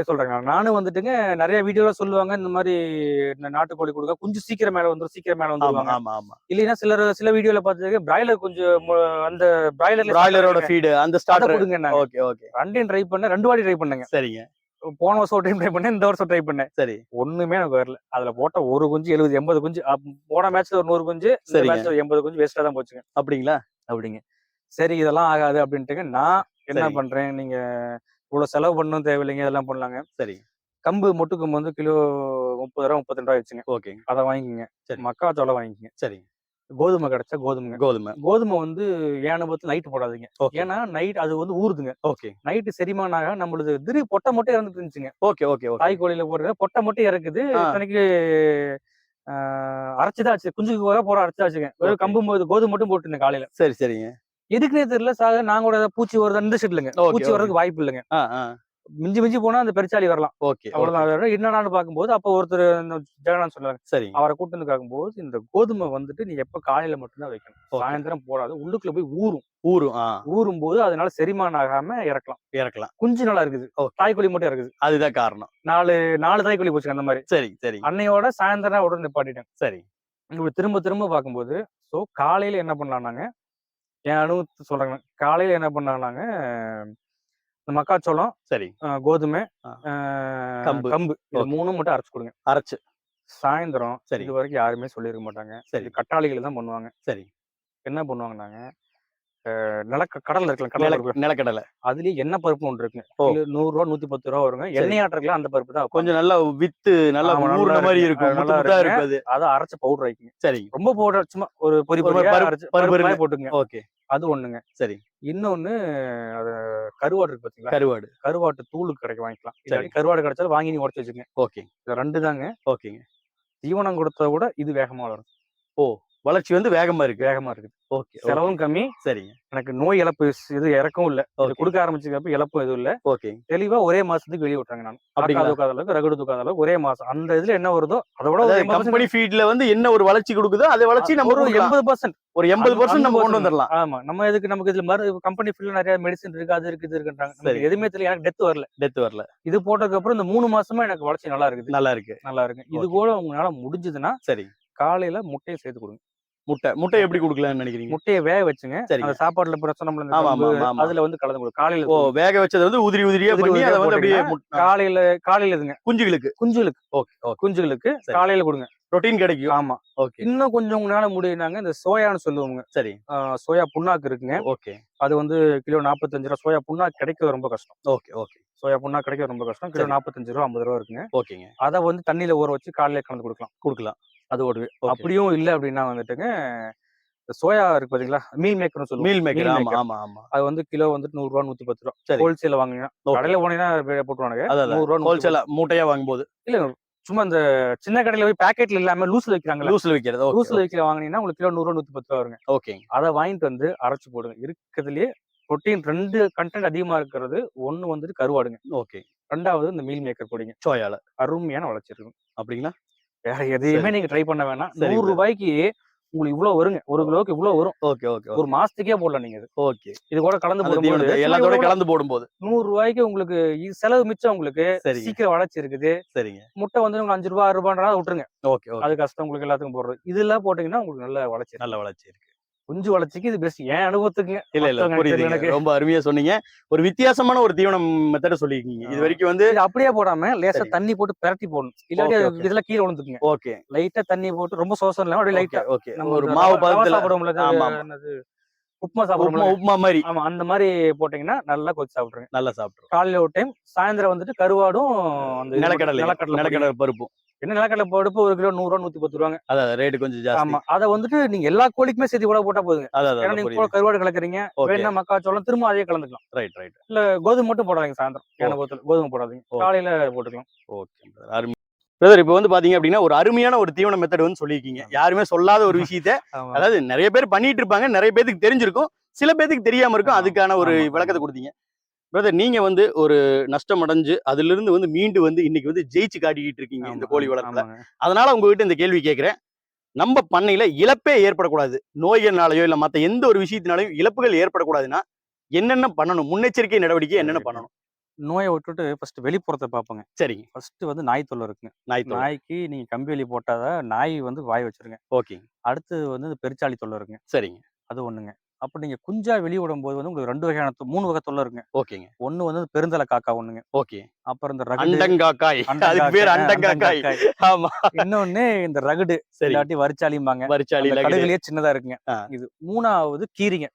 சொல்றேங்க. நானும் வந்துட்டுங்க நிறைய வீடியோல சொல்லுவாங்க இந்த மாதிரி நாட்டுக்கோழி கொடுங்க குஞ்சு சீக்கிரம் மேல வந்துருவாங்க. ஆமா. இல்லைன்னா சில வீடியோல பாத்துக்க பிராய்லர் கொஞ்சம் அந்த பிராய்லரோட ஃபீட் அந்த ஸ்டார்டர் கொடுங்க. ஓகே. ரெண்டையும் ட்ரை பண்ணேன். 2 வாட்டி ட்ரை பண்ணேங்க. சரிங்க. போன வருஷம் டைம் ட்ரை பண்ணேன். இந்த வருஷம் ட்ரை பண்ணேன். சரி. ஒண்ணுமே எனக்கு வரல. அதுல போட்ட ஒரு குஞ்சு 70 80 குஞ்சு. போன மேட்ச்ல ஒரு 100 குஞ்சு, இந்த மேட்ச்ல 80 குஞ்சு வேஸ்டா தான் போச்சுங்க. அப்படிங்க. சரி இதெல்லாம் ஆகாது அப்படின்ட்டுங்க நான் என்ன பண்றேன், நீங்க இவ்வளவு செலவு பண்ணணும் தேவையில்லைங்க, இதெல்லாம் பண்ணலாங்க. சரி. கம்பு மொட்டுக்கம்பு வந்து கிலோ 30 ரூபா 32 ரூபாய் வச்சுங்க. ஓகே. அதை வாங்கிக்கங்க. மக்காச்சோளம் வாங்கிக்கங்க. சரி. கோதுமை கிடைச்சா கோதுமை வந்து என் அனுபவத்துல நைட்டு போடாதீங்க. ஏன்னா நைட் அது வந்து ஊறுதுங்க. நைட்டு செரிமானாக நம்மளுது திடீர் பொட்டை மட்டும் இறந்துட்டு இருந்துச்சுங்க. தாய் கோழியில போடுறது பொட்டை மட்டும் இறக்குது. தனக்கு அரைச்சுதான் ஆச்சு. குஞ்சுக்கு போற அரைச்சாச்சுங்க. வெறும் கம்பு கோதுமை மட்டும் போட்டுருந்தேன் காலையில. சரிங்க. எதுக்குன்னே தெரியல சார். நாங்க கூட பூச்சி வருது இந்த ஷெட்லங்க. பூச்சி வர்றதுக்கு வாய்ப்பு இல்லைங்க. மிஞ்சி போனா அந்த பெருச்சாளி வரலாம். அவ்வளவுதான். என்னடான்னு பாக்கும்போது அப்ப ஒருத்தர் ஜெகநாத் சொன்னாங்க. சரி. அவரை கூட்டு வந்து பார்க்கும்போது இந்த கோதுமை வந்துட்டு நீ எப்ப காலையில மட்டும்தான் வைக்கணும். சாயந்தரம் போடாது. உள்ளுக்குள்ள போய் ஊறும் போது அதனால செரிமானம் ஆகாம இறக்கலாம். குஞ்சு நல்லா இருக்குது. தாய்க்கோழி மட்டும் இருக்குது. அதுதான் காரணம். 4 தாய்க்கோழி போச்சுங்க அந்த மாதிரி. சரி. அன்னையோட சாயந்தரம் உடனே நிப்பாட்டிட்டேன். சரி. திரும்ப பார்க்கும்போது காலையில என்ன பண்ணலாம்னாங்க, என் அனுபவத்தை சொல்றாங்க. காலையில என்ன பண்ணாங்கன்னாங்க, இந்த மக்காச்சோளம், சரி, கோதுமை, கம்பு இது 3 மட்டும் அரைச்சு கொடுங்க. அரைச்சு சாயந்தரம். சரி. இது வரைக்கும் யாருமே சொல்லியிருக்க மாட்டாங்க. சரி. கட்டாளிகள் தான் பண்ணுவாங்க. சரி. என்ன பண்ணுவாங்கன்னாங்க, கடல்ல இருக்கலாம் கடலை பருப்பு. நிலக்கடலை. அதுலயே எண்ணெய் பருப்பு ஒன்று இருக்குங்க. ஓ. கிலோ 100 ரூபா 110 ரூபா வருங்க. சரி. எண்ணெய் ஆட்டுறதுல அந்த பருப்பு தான் வைப்பாங்க. கொஞ்சம் நல்லா வித்து நல்லா ஆமா, நல்லா ஊறுன மாதிரி இருக்குங்க. இருக்கும். அது முத்து நல்லா முத்தா இருக்குங்க. இருக்கும் அது. அதை அரைச்ச பவுடர் ஆயிக்குங்க. சரிங்க. ரொம்ப பவுடர் சும்மா ஒரு பொரி ஒரு பொரியா பருப்பு அரைச்சு பருப்பு பருப்பு போட்டுங்க. ஓகே. அது ஒண்ணுங்க. சரி. இன்னொன்னு அது கருவாடு இருக்கு பாத்தீங்களா? கருவாடு. கருவாட்டு தூள் கிடைக்கும் வாங்கிக்கலாம். சரி. இல்லாட்டி கருவாடு கிடைச்சாலும் வாங்கி நீங்க உடச்சு வச்சுக்கங்க. ஓகே. இது 2 தாங்க. ஓகேங்க. தீவனம் கொடுத்தத விட இது வேகமா வளரும். ஓ, வளர்ச்சி வந்து வேகமா இருக்கு. வேகமா இருக்குது. ஓகே. செலவும் கம்மி. சரிங்க. எனக்கு நோய் இழப்பு இது இறக்கவும் இல்ல. இது ஓகே. கொடுக்க ஆரம்பிச்சதுக்கு இழப்பும் எதுவும் இல்ல. ஓகே. தெளிவா ஒரே மாசத்துக்கு வெளியே விட்டாங்க நான். அப்படிங்களா? தூக்காத அளவுக்கு ரகுடு தூக்காத அளவுக்கு ஒரே மாசம். அந்த இதுல என்ன வருதோ அதை விட ஒரு கம்பெனி ஃபீட்ல வந்து என்ன ஒரு வளர்ச்சி கொடுக்குதோ அதே வளர்ச்சி நம்ம ஒரு 80% ஒரு 80% நம்ம கொண்டு வந்துடலாம். ஆமா. நம்ம எதுக்கு நமக்கு இதுல கம்பெனி ஃபீல்ட்ல நிறைய மெடிசன் இருக்கு, அது இருக்கு, இது இருக்குன்றாங்க. நமக்கு எதுவுமே தெரியல. எனக்கு டெத் வரல. இது போட்டதுக்கு அப்புறம் இந்த 3 மாசமா எனக்கு வளர்ச்சி நல்லா இருக்குது. நல்லா இருக்கு. இது கூட உங்களால முடிஞ்சதுன்னா சரி, காலையில முட்டையை சேர்த்து கொடுங்க. முட்டை எப்படி கொடுக்கலாம்னு நினைக்கிறீங்க? முட்டையை வேக வச்சுங்க. அந்த சாப்பாட்டுல பிரச்சனை அதுல வந்து கலந்து கொடுங்க. காலையில வேக வச்சது வந்து உதிரியா பண்ணி அதை வந்து அப்படியே காலையில இதுங்க குஞ்சுகளுக்கு குஞ்சுகளுக்கு காலையில கொடுங்க. புரோட்டீன் கிடைக்கும். ஆமா. ஓகே. இன்னும் கொஞ்சம் உங்களால முடியுனாங்க இந்த சோயான்னு சொல்லுவாங்க. சரி. சோயா புண்ணாக்கு இருக்குங்க. ஓகே. அது வந்து கிலோ 45 ரூபா. சோயா புண்ணாக்கு கிடைக்கிறது ரொம்ப கஷ்டம். ஓகே. ஓகே. சோயா புண்ணாக்கு கிடைக்கிறது ரொம்ப கஷ்டம். கிலோ 45 ரூபா 50 ரூபா இருக்குங்க. ஓகேங்க. அதை வந்து தண்ணியில ஊற வச்சு காலையில கலந்து கொடுக்கலாம். அது ஒரு அப்படியும் இல்ல அப்படின்னா வந்துட்டுங்க சோயா இருக்கு பாத்தீங்களா, மீல் மேக்கர்னு சொல்லுவோம். Meal maker. ஆமா. அது வந்து கிலோ வந்துட்டு 100 ரூபா 110 ரூபா. ஹோல்சேல வாங்குனீங்கன்னா கடையில போனீங்கன்னா போட்டுருவானுங்க. 100 ரூபா ஹோல்சேல மூட்டையா வாங்கும்போது இல்ல சும்மா இந்த சின்ன கடையில போய் பாக்கெட்ல இல்லாம லூஸ்ல விக்கிறாங்க. லூஸ்ல விக்கிற வாங்குனீங்கன்னா உங்களுக்கு கிலோ 100 ரூபா 110 ரூபா வருங்க. ஓகே. அதை வாங்கிட்டு வந்து அரைச்சு போடுங்க. இருக்கிறதுலயே புரோட்டீன் 2 கண்டென்ட் அதிகமா இருக்கிறது ஒண்ணு வந்துட்டு கருவாடுங்க. ஓகே. 2வது இந்த மீல் மேக்கர் பொடிங்க. சோயால அருமையான வளர்ச்சி இருக்கும். அப்படிங்களா? வேற எதையுமே நீங்க ட்ரை பண்ண வேணாம். 100 ரூபாய்க்கு உங்களுக்கு இவ்வளவு வருங்க. 1 கிலோக்கு இவ்வளவு வரும். ஓகே. ஒரு மாசத்துக்கே போடலாம் நீங்க. ஓகே. இது கூட கலந்து போடும்போது எல்லாத்தோட கலந்து போடும்போது 100 ரூபாய்க்கு உங்களுக்கு செலவு மிச்சம். உங்களுக்கு சீக்கிரம் வளர்ச்சி இருக்குது. சரிங்க. முட்டை வந்து உங்களுக்கு 5 ரூபா 6 ரூபான்றா விட்டுருங்க. ஓகே. அது கஷ்டம் உங்களுக்கு எல்லாத்துக்கும் போடுறது. இதெல்லாம் போட்டீங்கன்னா உங்களுக்கு நல்ல வளர்ச்சி இருக்கு. குஞ்சு வளர்ச்சிக்கு இது பெஸ்ட். என் அனுபவத்துக்குங்க. இல்ல புரியுது. எனக்கு ரொம்ப அருமையா சொன்னீங்க. ஒரு வித்தியாசமான ஒரு தீவனம் மெத்தட சொல்லிருக்கீங்க. இது வரைக்கும் வந்து அப்படியே போடாம லேசா தண்ணி போட்டு பிரட்டி போடணும். இல்லாட்டி இதெல்லாம் கீழே விழுந்துக்குங்க. ஓகே. லைட்டா தண்ணி போட்டு ரொம்ப சோசம் இல்லாம அப்படியே லைட்டா. ஓகே. ஒரு மாவு பதத்துல சாப்பிடுவோம்ல. என்னது உப்புமா சாப்பிடுவோம். உப்புமா மாதிரி. ஆமா, அந்த மாதிரி போட்டீங்கன்னா நல்லா கொச்சு சாப்பிடுங்க. நல்லா சாப்பிடுறோம். காலையில ஒரு டைம், சாயந்தரம் வந்துட்டு கருவாடும் அந்த நிலக்கடலை பருப்பும். என்ன நிலக்கடலை பருப்பு 1 கிலோ 100 ரூபா 110 ரூபாங்க. அதான் ரேட் கொஞ்சம் ஜாஸ்தி. ஆமா. அதை வந்துட்டு நீங்க எல்லா கோழிக்குமே சேர்த்து கூட போட்டா போதுங்க. ஏன்னா நீங்க கருவாடு கலக்குறீங்க. வேணா மக்காச்சோளம் திரும்ப அதே கலந்துக்கலாம். ரைட். இல்ல கோதுமை மட்டும் போடாதீங்க. சாயந்தரம் கோதுமை போடாதீங்க. காலையில போட்டுக்கலாம். ஓகே. அருமை. பிரதர், இப்ப வந்து பாத்தீங்க அப்படின்னா ஒரு அருமையான ஒரு தீவன மெத்தட் வந்து சொல்லியிருக்கீங்க. யாருமே சொல்லாத ஒரு விஷயத்த, அதாவது நிறைய பேர் பண்ணிட்டு இருப்பாங்க, நிறைய பேருக்கு தெரிஞ்சிருக்கும், சில பேருக்கு தெரியாம இருக்கும். அதுக்கான ஒரு விளக்கத்தை கொடுத்தீங்க. பிரதர், நீங்க வந்து ஒரு நஷ்டம் அடைஞ்சு அதுல இருந்து வந்து மீண்டு வந்து இன்னைக்கு வந்து ஜெயிச்சு காட்டிக்கிட்டு இருக்கீங்க இந்த கோழி வளர்ப்புல. அதனால உங்ககிட்ட இந்த கேள்வி கேட்கிறேன். நம்ம பண்ணையில இழப்பே ஏற்படக்கூடாது, நோய்கள்னாலயோ இல்ல மத்த எந்த ஒரு விஷயத்தினாலையும் இழப்புகள் ஏற்படக்கூடாதுன்னா என்னென்ன பண்ணணும்? முன்னெச்சரிக்கை நடவடிக்கை என்னென்ன பண்ணணும்? நோயை விட்டுட்டு ஃபர்ஸ்ட் வெளிப்புறத்தை பார்ப்போங்க. சரிங்க. ஃபர்ஸ்ட் வந்து நாய் தொல்லை இருக்குங்க. நாய்க்கு நீங்க கம்பி வேலி போட்டாதான் நாய் வந்து வாய் வச்சிருங்க. ஓகே. அடுத்து வந்து பெருச்சாளி தொல்லை இருக்குங்க. சரிங்க. அது ஒண்ணுங்க. அப்ப நீங்க குஞ்சா வெளிய விடும்போது வந்து உங்களுக்கு 2 வகையான 3 வகை தொல்லை இருக்குங்க. ஓகேங்க. ஒண்ணு வந்து பெருந்தலை காக்கா ஒண்ணுங்க. ஓகே. அப்புறம் இந்த ரகுடு அண்டங்காக்காய். அதுக்கு பேர் அண்டங்காக்காய். ஆமா. இன்னொன்னு இந்த ரகுடு, இல்லாட்டி வரிச்சாலிம்பாங்க. வரிச்சாலி கடுகுலயே சின்னதா இருக்குங்க. இது 3வது கீரிங்க.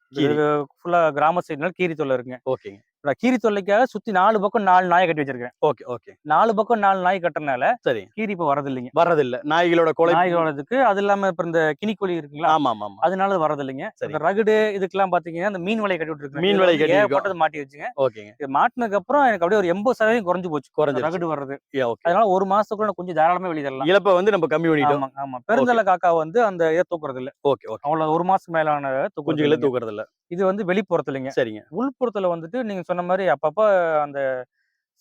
ஃபுல்லா கிராம சைடுனால கீரி தொல்லை இருக்குங்க. ஓகேங்க. கீரி தொல்லைக்காக சுத்தி 4 பக்கம் 4 நாயை கட்டி வச்சிருக்கேன். ஓகே. 4 பக்கம் 4 நாய் கட்டுறதுனால சரி கீரி இப்ப வரதில்லைங்க. வரதில்ல. நாய்களோடதுக்கு அது இல்லாம இப்ப இந்த கினிக்கோழி இருக்குங்களா? ஆமா. அதனால வரதில்லைங்க. இந்த ரகுடு இதுக்கெல்லாம் பாத்தீங்கன்னா இந்த மீன் வலை கட்டி விட்டுருக்கு. மீன் வலை கட்டி ஏகப்பட்டது மாட்டி வச்சுங்க. ஓகேங்க. இது மாட்டினதுக்கு அப்புறம் எனக்கு அப்படியே ஒரு 80% குறைஞ்சு போச்சு. ரகுடு வர்றது. அதனால ஒரு மாசத்துக்குள்ள கொஞ்சம் தாராளமா வெளியே தரலாம். இழப்ப வந்து நம்ம கம்மி பண்ணிட்டோம். ஆமா. பெருந்தலை காக்கா வந்து அந்த இதை தூக்குறது இல்ல. ஓகே. அவ்வளவு ஒரு மாசம் மேலான குஞ்சுகளை தூக்குறது இல்ல. இது வந்து வெளிப்புறத்துலங்க. சரிங்க. உள்புறத்துல வந்துட்டு நீங்க சொன்ன மாதிரி அப்பப்ப அந்த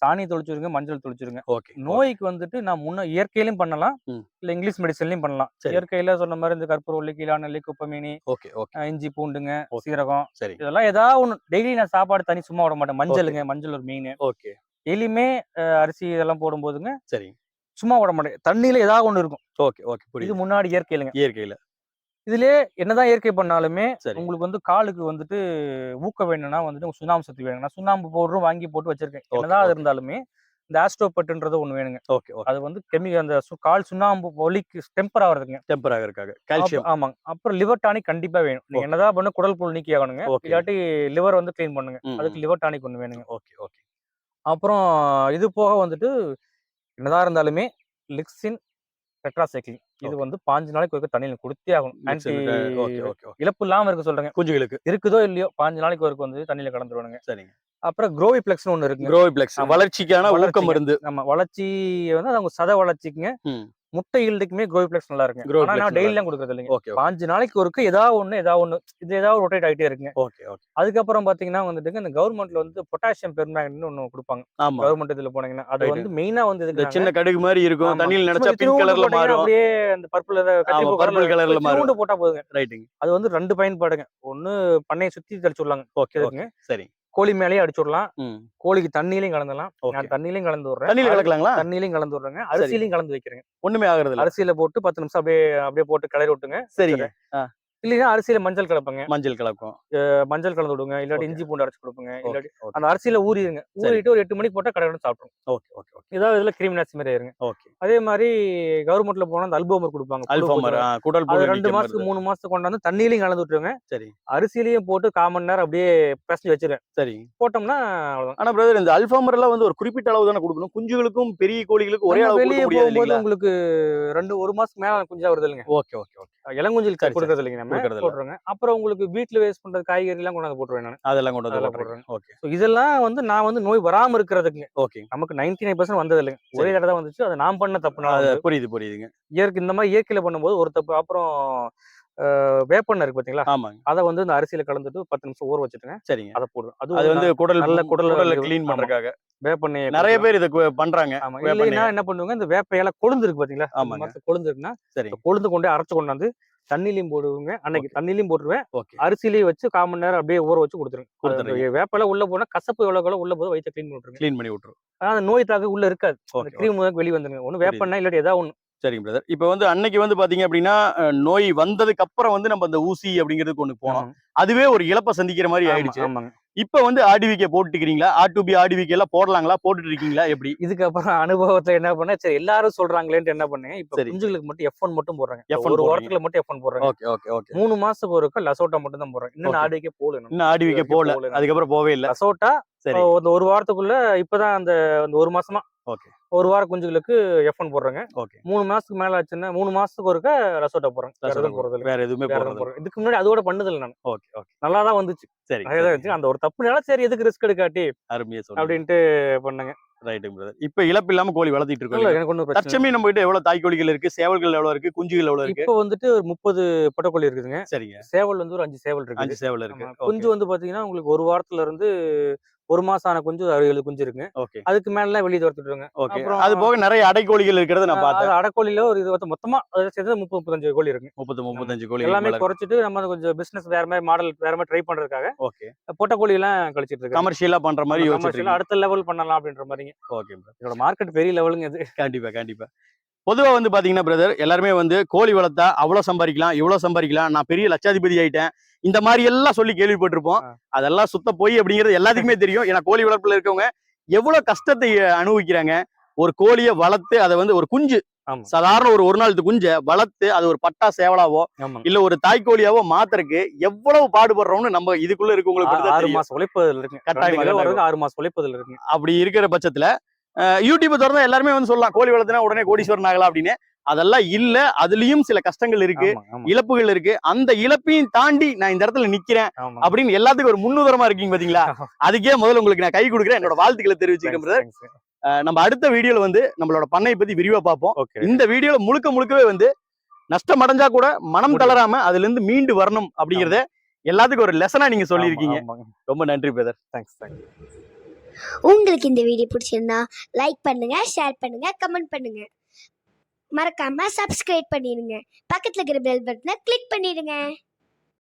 சாணி தொளிச்சிருங்க, மஞ்சள் தொளிச்சிருங்க. ஓகே. நோய்க்கு வந்துட்டு நான் முன்ன இயற்கையிலும் பண்ணலாம், இல்ல இங்கிலீஷ் மெடிசன்லயும் பண்ணலாம். இயற்கையில சொன்ன மாதிரி இந்த கற்பூரவள்ளி, கீழாநெல்லி, குப்பமேனி, இஞ்சி, பூண்டுங்க, சீரகம், இதெல்லாம் ஏதாவது ஒண்ணு டெய்லி நான் சாப்பாடு தனி சும்மா விட மாட்டேன். மஞ்சள் ஒரு மெயின். ஓகே. டெய்லியுமே அரிசி இதெல்லாம் போடும்போதுங்க சரி சும்மா விட மாட்டேன். தண்ணியில ஏதாவது ஒண்ணு இருக்கும். ஓகே. இது முன்னாடி இயற்கையில. இதுலயே என்னதான் இயற்கை பண்ணாலுமே உங்களுக்கு வந்து காலுக்கு வந்துட்டு ஊக்க வேணும்னா வந்துட்டு சுண்ணாம்பு சத்து வேணும்னா சுண்ணாம்பு பவுடரும் வாங்கி போட்டு வச்சிருக்கேன். என்னதான் இருந்தாலுமே இந்த ஆஸ்ட்ரோபட்டுன்றது ஒண்ணு வேணுங்க. Okay okay. அது வந்து அந்த கால் சுண்ணாம்பு ஒலிக்கு டெம்பர் ஆகுறதுங்க. டெம்பர் ஆகறதுக்காக கால்சியம். ஆமாங்க. அப்புறம் லிவர் டானிக் கண்டிப்பா வேணும். நீங்க ஓகே. என்னதான் பண்ண குடல் புழு நீக்கி ஆகணுங்க. ஓகே. இல்லாட்டி லிவர் வந்து கிளீன் பண்ணுங்க. ம், அதுக்கு ம். லிவர் டானிக் ஒண்ணு வேணுங்க. Okay okay. அப்புறம் இது போக வந்துட்டு என்னதான் இருந்தாலுமே லிக்சின் டெட்ராசைக்ளின் இது ஓகே. வந்து 5 நாளைக்கு ஒருக்க தண்ணியில குடுத்தே ஆகணும். Anti okay okay okay. இழப்பு இல்லாம இருக்க சொல்றேங்க. குஞ்சுகளுக்கு. இருக்குதோ இல்லையோ 5 நாளைக்கு ஒருக்க வந்து தண்ணியில கலந்துருவானுங்க. சரிங்க. அப்புறம் குரோவிப்ளெக்ஸ்னு ஒண்ணு இருக்குங்க. குரோவிப்ளெக்ஸ் ஆமா. வளர்ச்சிக்கான ஊக்க வளர்ச்சிங்க. மருந்து. ஆமா. வளர்ச்சி வந்து அவங்க சத வளர்ச்சிக்குங்க. ம். முட்டை ஈல்டுக்குமே குரோவிப்ளெக்ஸ் நல்லா இருக்குங்க. ஆனா குரோவிப்ளெக்ஸ் நான் நல்லா டெய்லிலாம் குடுக்குறது இல்லைங்க. Okay okay. 5 நாளைக்கு ஒருக்க ஏதாவது ஒண்ணு இது ஏதாவது ரொட்டேட் ஆயிட்டே இருக்குங்க. Okay okay. அதுக்கப்புறம் பாத்தீங்கன்னா வந்துட்டுங்க இந்த கவர்மெண்ட்ல வந்து பொட்டாசியம் பெர்மேங்கனேட்னு ஒண்ணு குடுப்பாங்க. ஆமா. கவர்மெண்ட் இதுல போனீங்கன்னா அது ரைட். வந்து மெயினா வந்து இந்த எதுக்குன்னா சின்ன கடுகு மாதிரி இருக்கும். ஆமா. தண்ணியில சும்மா நனைச்சா பிங்க் இத்தினூண்டு கலர்ல போட்டீங்கன்னா மாறும். அப்படியே அந்த பர்பிள் ஆமா, கத்திரிப்பூ பர்பிள் கலர்ல மாறும். இத்தினூண்டு போட்டா போதுங்க. ரைட்டுங்க. அது வந்து 2 பயன்பாடுங்க. ஒண்ணு பண்ணைய சுத்தி தெளிச்சு விடலாங்க. Okay okay. எதுக்குங்க? சரி. கோழி மேலயே அடிச்சு விடலாம். ம். கோழிக்கு தண்ணியிலயும் கலந்துடலாம். ஓகே. நான் தண்ணியிலயும் கலந்து விடுறேன். தண்ணியில கலக்கலாங்களா? தண்ணியிலயும் கலந்து விடுறேங்க. சரி. அரிசியிலயும் கலந்து வைக்கிறேங்க. ஒண்ணுமே ஆகுறது இல்ல. அரிசியில போட்டு 10 நிமிஷம் அப்படியே போட்டு கிளறி விட்டுங்க. சரிங்க. ஆ. இல்லைன்னா அரிசியில மஞ்சள் கலப்பேங்க. மஞ்சள் கலக்கும். மஞ்சள் கலந்து விடுங்க. இல்லாட்டி ஓகே. இஞ்சி பூண்டு அரைச்சு கொடுப்பேங்க. ஓகே இல்லாட்டி ஓகே. அந்த அரிசியில ஊறிடுங்க. சரி. ஊறிட்டு ஒரு 8 மணிக்கு போட்டா கடகடன்னு சாப்பிட்ரும். Okay okay okay. ஏதாவது இதுல கிரீமினஸ் மாதிரி ஆயிருங்க. ஓகே. அதே மாதிரி கவர்மெண்ட்ல போனா அந்த அல்போமர் கொடுப்பாங்க. அல்ஃபாமர் குடல் அது புழு 2 நீக்க மாசத்துக்கு மருந்து. 3 மாசத்துக்கு கொண்டாந்து தண்ணியிலையும் கலந்து விட்டுருங்க. சரி. அரிசியிலையும் போட்டு 1/4 மணி நேரம் அப்படியே பிசைஞ்சு வச்சிருவேன். சரி. போட்டோம்னா அவ்வளவுதான். ஆனா பிரதர் இந்த அல்ஃபாமர் எல்லாம் வந்து ஒரு குறிப்பிட்ட அளவு தானே கொடுக்கணும். குஞ்சுகளுக்கும் பெரிய கோழிகளுக்கும் ஒரே நம்ம அளவு வெளியே கொடுக்க முடியாது போகும்போது இல்லீங்களா? உங்களுக்கு 1 மாசத்துக்கு மேல குஞ்சா வருது இல்லைங்க. Okay okay okay. இளங்குஞ்சில் சரி, கொடுக்கறது இல்லைங்க. நம்ம கொடுக்கறது இல்ல. போட்டுருங்க. அப்புறம் உங்களுக்கு வீட்டுல வேஸ்ட் பண்றது காய்கறி எல்லாம் கொண்டாந்து போட்டுருவேன் நான். அதெல்லாம் கொண்டு வந்து அதெல்லாம் போட்டுறீங்க. போடுறேன். ஓகே. So இதெல்லாம் வந்து நான் வந்து நோய் வராம இருக்கிறதுக்குங்க. ஓகே. நமக்கு 99% வந்தது இல்லைங்க. ஒரே சரி. தடவை தான் வந்துச்சு. அது நான் பண்ண தப்புனால அது வந்தது. புரியுது புரியுதுங்க. இந்த மாதிரி இயற்கையில பண்ணும்போது ஒரு தப்பு. அப்புறம் வேப்பெண்ணெய் இருக்கு பாத்தீங்களா? ஆமாங்க. அத வந்து இந்த அரிசியில கலந்துட்டு 10 நிமிஷம் ஊற வச்சுட்டுங்க. சரிங்க. அத போடுவேன். அது அதுவும் வந்து குடல் நல்ல குடல குடல கிளீன் பண்றதுக்காக. வேப்பெண்ணெய் நிறைய பேர் இத பண்றாங்க. ஆமா. வேப்பெண்ணெய். இல்லைன்னா என்ன பண்ணுவாங்க, இந்த வேப்ப இலை கொழுந்து இருக்கு பாத்தீங்களா? இந்த ஆமாங்க. மரத்துல கொழுந்து இருக்குன்னா, சரி. கொழுந்து கொண்டு அரைச்சு கொண்டாந்து தண்ணியிலயும் போடுவேங்க. அன்னைக்கு ஓகே. தண்ணியிலயும் போட்டுருவேன். ஓகே. அரிசியிலயும் வச்சு 1/4 மணி நேரம் அப்படியே ஊற வச்சு கொடுத்துருங்க. கொடுத்துறீங்க. வேப்ப இலை உள்ள போனா கசப்பு எவ்வளவு உள்ள போது வயிற்ற கிளீன் பண்ணிட்டுருங்க. கிளீன் பண்ணி விட்டுரும். ஆனா அந்த நோய் தாக்கம் உள்ள இருக்காது. அந்த ஓகே. கிரீம் வெளிய வந்துருங்க. ஒண்ணு புரியுது. வேப்பெண்ணெய் இல்லாட்டி ஏதாவது ஒண்ணு. சரிங்க பிரதர். இப்ப வந்து அன்னைக்கு வந்து பாத்தீங்க அப்படின்னா, நோய் வந்ததுக்கு அப்புறம் வந்து நம்ம அந்த ஊசி அப்படிங்கிறதுக்கு ஒண்ணு போனோம். ஆமாங்க. அதுவே ஒரு இழப்ப சந்திக்கிற மாரி ஆமா, ஆயிடுச்சு. ஆமாங்க. இப்ப வந்து ஆர்டிவிகே போட்டுக்கிறீங்களா? R2B ஆர்டிவிகே எல்லாம் போடலாங்களா? போட்டுட்டு இருக்கீங்களா? எப்படி? இதுக்கப்புறம் அனுபவத்துல என்ன பண்ணேன், சரி எல்லாரும் சொல்றாங்களேன்ட்டு என்ன பண்ணேன், இப்ப சரி. குஞ்சுகளுக்கு மட்டும் F1 மட்டும் போடுறாங்க. F1 ஒரு போடுறீங்க. வாரத்துல மட்டும் F1 போடுறாங்க. Okay okay okay. 3 மாசத்துக்கு ஒருக்க லசோட்டா மட்டும் தான் போடுறேன். இன்னும் ஓகே. ஆர்டிவிகே போடல இன்னும். இன்னும் ஆர்டிவிகே போல. போடல. அதுக்கப்புறம் போவே இல்ல. லசோட்டா சரி. அந்த 1 வாரத்துக்குள்ள இப்பதான் அந்த 1 மாசமா ஓகே. 1 வார குஞ்சுகளுக்கு F1 போடுறேங்க. ஓகே. 3 மாசத்துக்கு மேல ஆச்சுன்னா 3 மாசத்துக்கு ஒருக்க லசோட்டா போடுறேன். வேற எதுவும் போடுறது இல்ல. வேற எதுவுமே வேற எதுவும் போடுறது இல்ல. போடுறது. இதுக்கு முன்னாடி அதோட பண்ணதில்ல நான். Okay okay. நல்லா தான் வந்துச்சு. சரி. நல்லா தான் இருந்துச்சு. அந்த ஒரு தப்புனால சரி எதுக்கு ரிஸ்க் எடுக்காட்டி அருமையா சொன்னீங்க. அப்படின்ட்டு பண்ணேங்க. ரைட்டுங்க பிரதர். இப்ப இழப்பு இல்லாம கோழி வளர்த்திட்டு இருக்கோம். இல்ல இல்லையா? எனக்கு ஒண்ணும் பிரச்சனை இல்ல. தற்சமயம் நம்ம கிட்ட எவ்வளவு தாய்க்கோழிகள் இருக்கு? சேவல்கள் எவ்வளவு இருக்கு? குஞ்சுகள் எவ்வளவு இருக்கு? இப்ப வந்துட்டு ஒரு 30 பொட்டக்கோழி இருக்குதுங்க. சரிங்க. சேவல் வந்து ஒரு 5 சேவல் இருக்குது. 5 சேவல் இருக்கு. ஆமா. ஓகே. குஞ்சு வந்து பாத்தீங்கன்னா உங்களுக்கு 1 வாரத்துல இருந்து 1 மாசம் ஆன குஞ்சு 7 குஞ்சு இருக்குங்க. ஓகே. அதுக்கு மேல வெளிய துரத்திட்டுருங்க. ஓகே. அப்புறம் அது போக நிறைய அடைக்கோழிகள் இருக்கிறத நான் அது பார்த்தேன். அடக்கோழில ஒரு 20 மொத்தமா அத சேர்த்து 30, 35 கோழி இருக்குங்க. 30, 35 கோழிகள் எல்லாமே மேல. குறைச்சிட்டு நம்ம அத கொஞ்சம் பிசினஸ் வேற மாதிரி மாடல் வேற மாதிரி ட்ரை பண்றதுக்காக ஓகே. பொட்டக்கோழி எல்லாம் கழிச்சிட்டு இருக்கேன். கமர்ஷியலா பண்ற மாதிரி யோசிச்சிட்டு கமர்ஷியலா இருக்கீங்க. அடுத்த லெவல் பண்ணலாம் அப்படின்ற மாதிரிங்க. Okay bro. இதோட மார்க்கெட் பெரிய லெவலுங்க இது. கண்டிப்பா கண்டிப்பா. பொதுவா வந்து பாத்தீங்கன்னா பிரதர் எல்லாருமே வந்து கோழி வளர்த்தா அவ்வளவு சம்பாதிக்கலாம், இவ்வளவு சம்பாதிக்கலாம், நான் பெரிய லட்சாதிபதி ஆயிட்டேன், இந்த மாதிரி எல்லாம் சொல்லி கேள்விப்பட்டிருப்போம். அதெல்லாம் சுத்த போய் அப்படிங்கிறது எல்லாத்துக்குமே தெரியும். ஏன்னா கோழி வளர்ப்புல இருக்கவங்க எவ்வளவு கஷ்டத்தை அனுபவிக்கிறாங்க. ஒரு கோழியை வளர்த்து அதை வந்து ஒரு குஞ்சு சாதாரண ஒரு நாள் குஞ்சை வளர்த்து அது ஒரு பட்டா சேவலாவோ இல்ல ஒரு தாய்க்கோழியாவோ மாத்திரக்கு எவ்வளவு பாடுபடுறோம்னு நம்ம இதுக்குள்ள இருக்கவங்களுக்கு 6 மாசம் உழைப்பதில் இருக்கு. கட்டாயம் 6 மாசம் உழைப்பதில் இருக்கு. அப்படி இருக்கிற பட்சத்துல யூடியூப் திறந்தா எல்லாருமே வந்து சொல்லலாம் கோழி வளர்த்துனா உடனே கோடீஸ்வரன் ஆகலாம் அப்படின்னு. அதெல்லாம் இல்ல. அதுலயும் சில கஷ்டங்கள் இருக்கு, இழப்புகள் இருக்கு. அந்த இழப்பையும் தாண்டி நான் இந்த இடத்துல நிக்கிறேன் அப்படின்னு எல்லாத்துக்கும் ஒரு முன்னுதாரணமா இருக்கீங்க பாத்தீங்களா? அதுக்கே முதல்ல உங்களுக்கு நான் கை கொடுக்குறேன், என்னோட வாழ்த்துக்களை தெரிவிச்சுக்கிறேன். நம்ம அடுத்த வீடியோல வந்து நம்மளோட பண்ணையை பத்தி விரிவா பார்ப்போம். இந்த வீடியோல முழுக்கவே வந்து நஷ்டம் அடைஞ்சா கூட மனம் தளராம அதுல இருந்து மீண்டு வரணும் அப்படிங்கறத எல்லாத்துக்கும் ஒரு லெசனா நீங்க சொல்லியிருக்கீங்க. ரொம்ப நன்றி பிரதர். தேங்க்ஸ். உங்களுக்கு இந்த வீடியோ பிடிச்சிருந்தா லைக் பண்ணுங்க, ஷேர் பண்ணுங்க, கமெண்ட் பண்ணுங்க. மறக்காம சப்ஸ்கிரைப் பண்ணிடுங்க. பக்கத்துல இருக்கிற பெல் பட்டனை கிளிக் பண்ணிடுங்க.